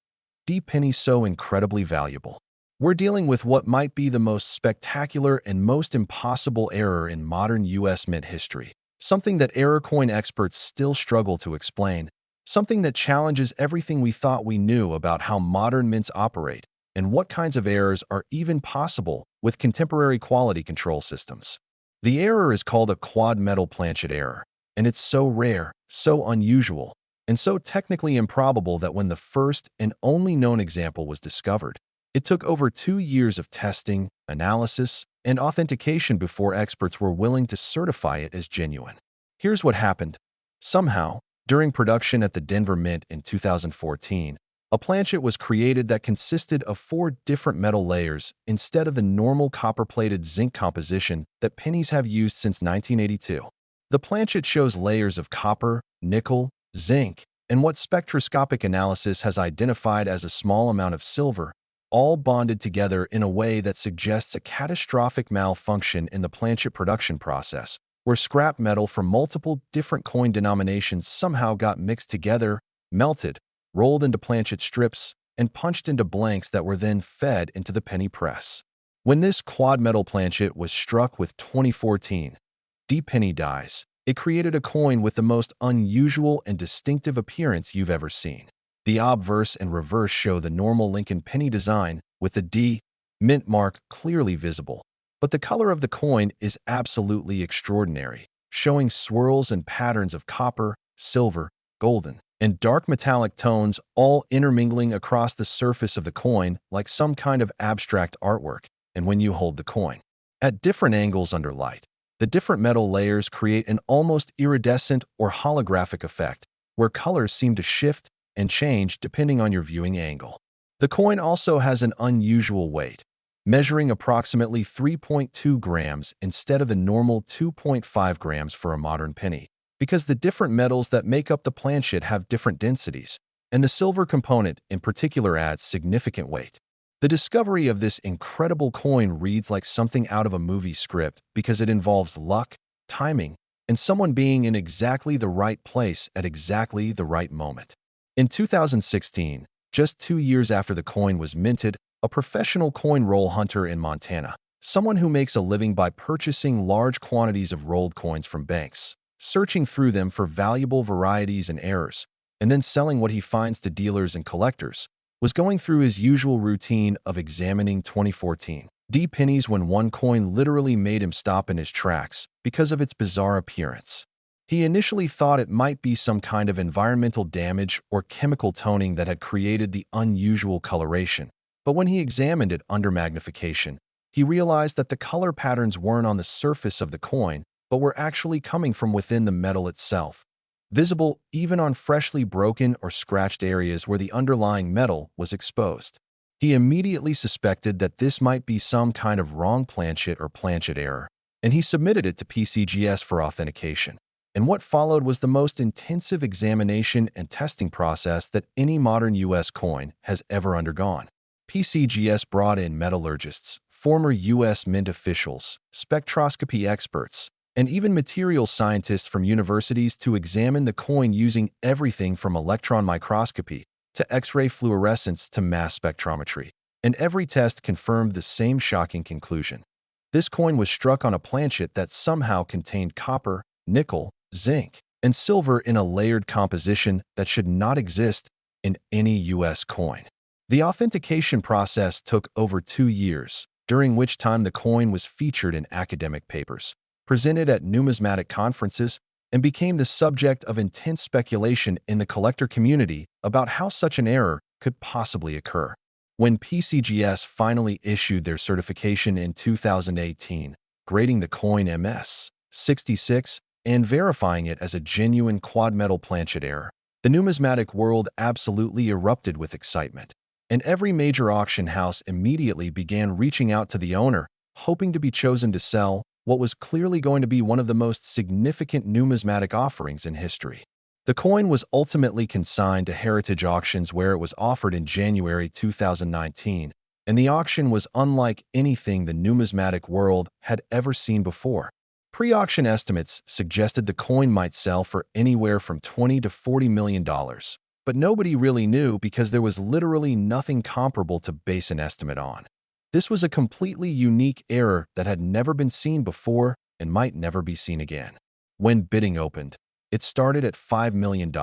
D penny so incredibly valuable? We're dealing with what might be the most spectacular and most impossible error in modern US Mint history, something that error coin experts still struggle to explain, something that challenges everything we thought we knew about how modern mints operate and what kinds of errors are even possible with contemporary quality control systems. The error is called a quad metal planchet error, and it's so rare, so unusual, and so technically improbable that when the first and only known example was discovered, It took over 2 years of testing, analysis, and authentication before experts were willing to certify it as genuine. Here's what happened. Somehow, during production at the Denver Mint in 2014, a planchet was created that consisted of 4 different metal layers instead of the normal copper-plated zinc composition that pennies have used since 1982. The planchet shows layers of copper, nickel, zinc, and what spectroscopic analysis has identified as a small amount of silver, all bonded together in a way that suggests a catastrophic malfunction in the planchet production process, where scrap metal from multiple different coin denominations somehow got mixed together, melted, rolled into planchet strips, and punched into blanks that were then fed into the penny press. When this quad metal planchet was struck with 2014 D-penny dies, it created a coin with the most unusual and distinctive appearance you've ever seen. The obverse and reverse show the normal Lincoln penny design, with the D mint mark clearly visible. But the color of the coin is absolutely extraordinary, showing swirls and patterns of copper, silver, golden, and dark metallic tones all intermingling across the surface of the coin like some kind of abstract artwork. And when you hold the coin at different angles under light, the different metal layers create an almost iridescent or holographic effect, where colors seem to shift and change depending on your viewing angle. The coin also has an unusual weight, measuring approximately 3.2 grams instead of the normal 2.5 grams for a modern penny, because the different metals that make up the planchet have different densities, and the silver component in particular adds significant weight. The discovery of this incredible coin reads like something out of a movie script because it involves luck, timing, and someone being in exactly the right place at exactly the right moment. In 2016, just 2 years after the coin was minted, a professional coin roll hunter in Montana, someone who makes a living by purchasing large quantities of rolled coins from banks, searching through them for valuable varieties and errors, and then selling what he finds to dealers and collectors, was going through his usual routine of examining 2014 D-pennies when one coin literally made him stop in his tracks because of its bizarre appearance. He initially thought it might be some kind of environmental damage or chemical toning that had created the unusual coloration, but when he examined it under magnification, he realized that the color patterns weren't on the surface of the coin, but were actually coming from within the metal itself, visible even on freshly broken or scratched areas where the underlying metal was exposed. He immediately suspected that this might be some kind of wrong planchet or planchet error, and he submitted it to PCGS for authentication. And what followed was the most intensive examination and testing process that any modern U.S. coin has ever undergone. PCGS brought in metallurgists, former U.S. Mint officials, spectroscopy experts, and even materials scientists from universities to examine the coin using everything from electron microscopy to X-ray fluorescence to mass spectrometry. And every test confirmed the same shocking conclusion. This coin was struck on a planchet that somehow contained copper, nickel, zinc, and silver in a layered composition that should not exist in any U.S. coin. The authentication process took over 2 years, during which time the coin was featured in academic papers, presented at numismatic conferences, and became the subject of intense speculation in the collector community about how such an error could possibly occur. When PCGS finally issued their certification in 2018, grading the coin MS-66 and verifying it as a genuine quad-metal planchet error, the numismatic world absolutely erupted with excitement, and every major auction house immediately began reaching out to the owner, hoping to be chosen to sell what was clearly going to be one of the most significant numismatic offerings in history. The coin was ultimately consigned to Heritage Auctions, where it was offered in January 2019, and the auction was unlike anything the numismatic world had ever seen before. Pre-auction estimates suggested the coin might sell for anywhere from $20 to $40 million, but nobody really knew because there was literally nothing comparable to base an estimate on. This was a completely unique error that had never been seen before and might never be seen again. When bidding opened, it started at $5 million,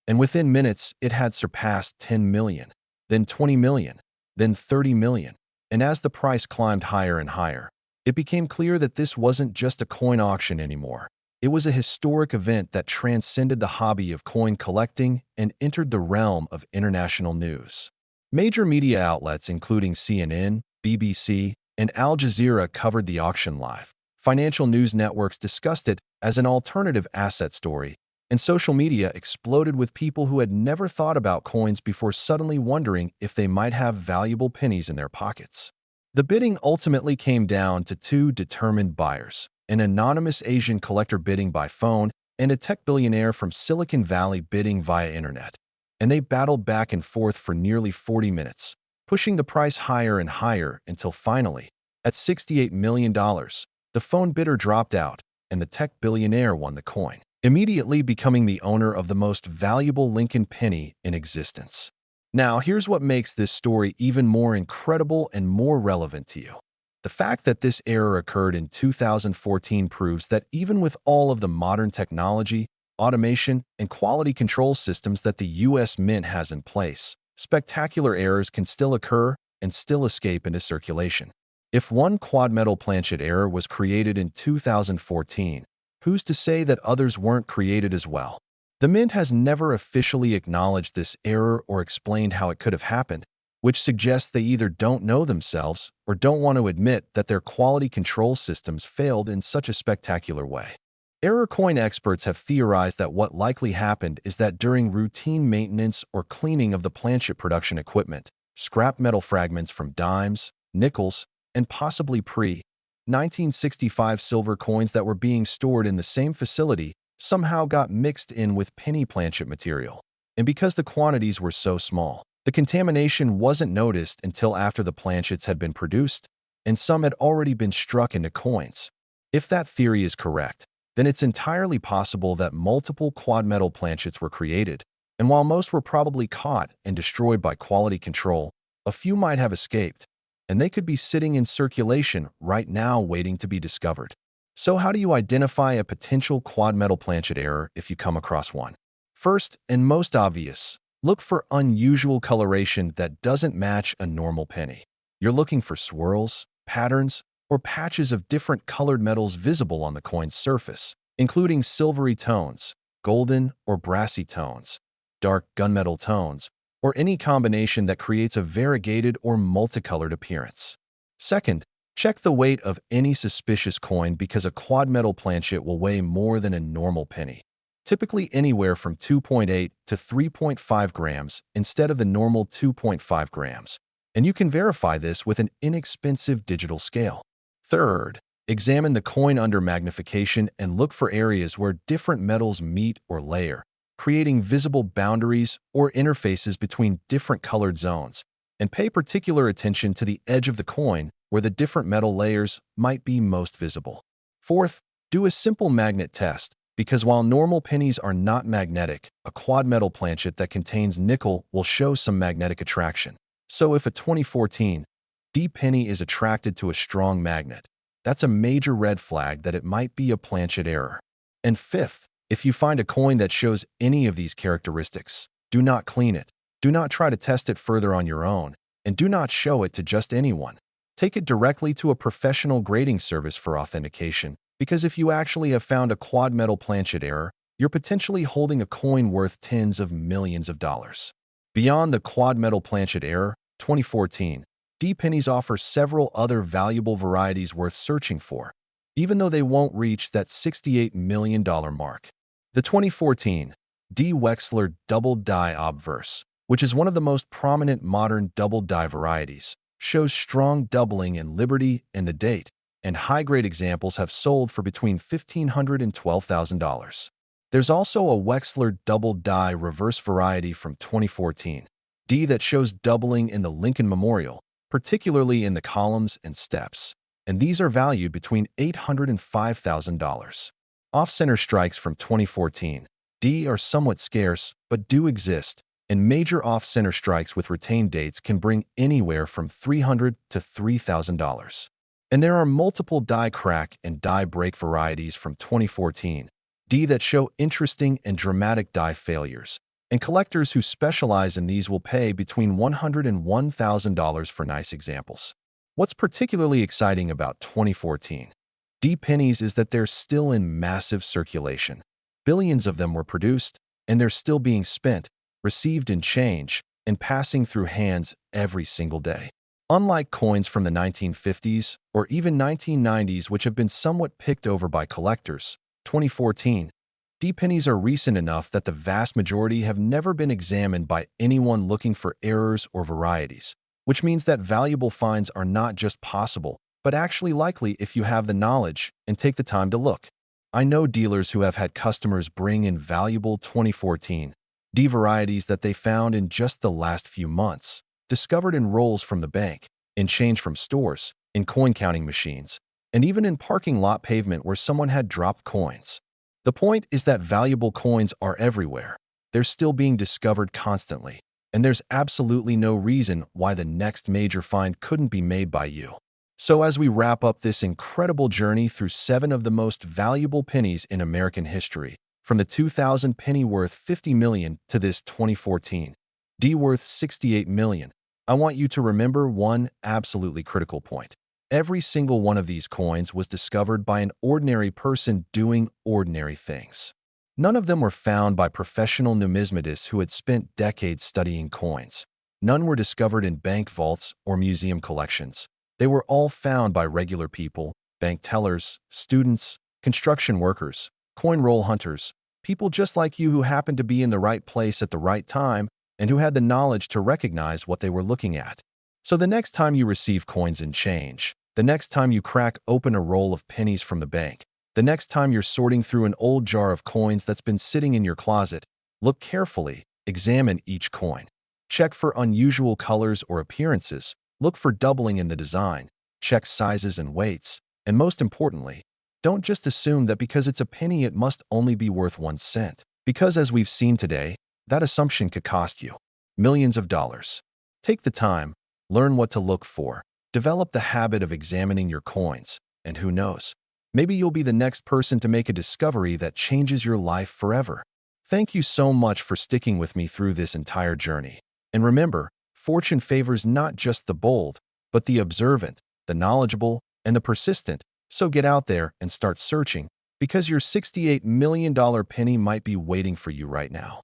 and within minutes it had surpassed $10 million, then $20 million, then $30 million, and as the price climbed higher and higher, it became clear that this wasn't just a coin auction anymore. It was a historic event that transcended the hobby of coin collecting and entered the realm of international news. Major media outlets including CNN, BBC, and Al Jazeera covered the auction live. Financial news networks discussed it as an alternative asset story, and social media exploded with people who had never thought about coins before suddenly wondering if they might have valuable pennies in their pockets. The bidding ultimately came down to two determined buyers, an anonymous Asian collector bidding by phone and a tech billionaire from Silicon Valley bidding via internet. And they battled back and forth for nearly 40 minutes, pushing the price higher and higher until finally, at $68 million, the phone bidder dropped out and the tech billionaire won the coin, immediately becoming the owner of the most valuable Lincoln penny in existence. Now, here's what makes this story even more incredible and more relevant to you. The fact that this error occurred in 2014 proves that even with all of the modern technology, automation, and quality control systems that the U.S. Mint has in place, spectacular errors can still occur and still escape into circulation. If one quad metal planchet error was created in 2014, who's to say that others weren't created as well? The Mint has never officially acknowledged this error or explained how it could have happened, which suggests they either don't know themselves or don't want to admit that their quality control systems failed in such a spectacular way. Error coin experts have theorized that what likely happened is that during routine maintenance or cleaning of the planchet production equipment, scrap metal fragments from dimes, nickels, and possibly pre-1965 silver coins that were being stored in the same facility somehow got mixed in with penny planchet material. And because the quantities were so small, the contamination wasn't noticed until after the planchets had been produced, and some had already been struck into coins. If that theory is correct, then it's entirely possible that multiple quad metal planchets were created, and while most were probably caught and destroyed by quality control, a few might have escaped, and they could be sitting in circulation right now waiting to be discovered. So how do you identify a potential quad metal planchet error if you come across one? First, and most obvious, look for unusual coloration that doesn't match a normal penny. You're looking for swirls, patterns, or patches of different colored metals visible on the coin's surface, including silvery tones, golden or brassy tones, dark gunmetal tones, or any combination that creates a variegated or multicolored appearance. Second, check the weight of any suspicious coin because a quad metal planchet will weigh more than a normal penny, typically anywhere from 2.8 to 3.5 grams instead of the normal 2.5 grams, and you can verify this with an inexpensive digital scale. Third, examine the coin under magnification and look for areas where different metals meet or layer, creating visible boundaries or interfaces between different colored zones, and pay particular attention to the edge of the coin where the different metal layers might be most visible. Fourth, do a simple magnet test, because while normal pennies are not magnetic, a quad metal planchet that contains nickel will show some magnetic attraction. So if a 2014 D penny is attracted to a strong magnet, that's a major red flag that it might be a planchet error. And fifth, if you find a coin that shows any of these characteristics, do not clean it, do not try to test it further on your own, and do not show it to just anyone. Take it directly to a professional grading service for authentication, because if you actually have found a quad metal planchet error, you're potentially holding a coin worth tens of millions of dollars. Beyond the quad metal planchet error, 2014, D pennies offer several other valuable varieties worth searching for, even though they won't reach that $68 million mark. The 2014 D Wechsler double die obverse, which is one of the most prominent modern double die varieties, shows strong doubling in Liberty and the date, and high-grade examples have sold for between $1,500 and $12,000. There's also a Wechsler double die reverse variety from 2014, D that shows doubling in the Lincoln Memorial, particularly in the columns and steps, and these are valued between $800 and $5,000. Off-center strikes from 2014, D are somewhat scarce, but do exist, and major off-center strikes with retained dates can bring anywhere from $300 to $3,000. And there are multiple die crack and die break varieties from 2014, D that show interesting and dramatic die failures, and collectors who specialize in these will pay between $100 and $1,000 for nice examples. What's particularly exciting about 2014 D pennies is that they're still in massive circulation. Billions of them were produced, and they're still being spent, received in change, and passing through hands every single day. Unlike coins from the 1950s or even 1990s, which have been somewhat picked over by collectors, 2014, D-pennies are recent enough that the vast majority have never been examined by anyone looking for errors or varieties, which means that valuable finds are not just possible, but actually likely if you have the knowledge and take the time to look. I know dealers who have had customers bring in valuable 2014 D varieties that they found in just the last few months, discovered in rolls from the bank, in change from stores, in coin counting machines, and even in parking lot pavement where someone had dropped coins. The point is that valuable coins are everywhere. They're still being discovered constantly, and there's absolutely no reason why the next major find couldn't be made by you. So as we wrap up this incredible journey through 7 of the most valuable pennies in American history, from the 2000 penny worth $50 million to this 2014 D worth $68 million, I want you to remember one absolutely critical point. Every single one of these coins was discovered by an ordinary person doing ordinary things. None of them were found by professional numismatists who had spent decades studying coins. None were discovered in bank vaults or museum collections. They were all found by regular people, bank tellers, students, construction workers, coin roll hunters, people just like you who happened to be in the right place at the right time and who had the knowledge to recognize what they were looking at. So the next time you receive coins and change, the next time you crack open a roll of pennies from the bank, the next time you're sorting through an old jar of coins that's been sitting in your closet, look carefully, examine each coin. Check for unusual colors or appearances, look for doubling in the design, check sizes and weights, and most importantly, don't just assume that because it's a penny it must only be worth 1 cent. Because as we've seen today, that assumption could cost you millions of dollars. Take the time, learn what to look for, develop the habit of examining your coins, and who knows, maybe you'll be the next person to make a discovery that changes your life forever. Thank you so much for sticking with me through this entire journey. And remember, fortune favors not just the bold, but the observant, the knowledgeable, and the persistent. So get out there and start searching, because your $68 million penny might be waiting for you right now.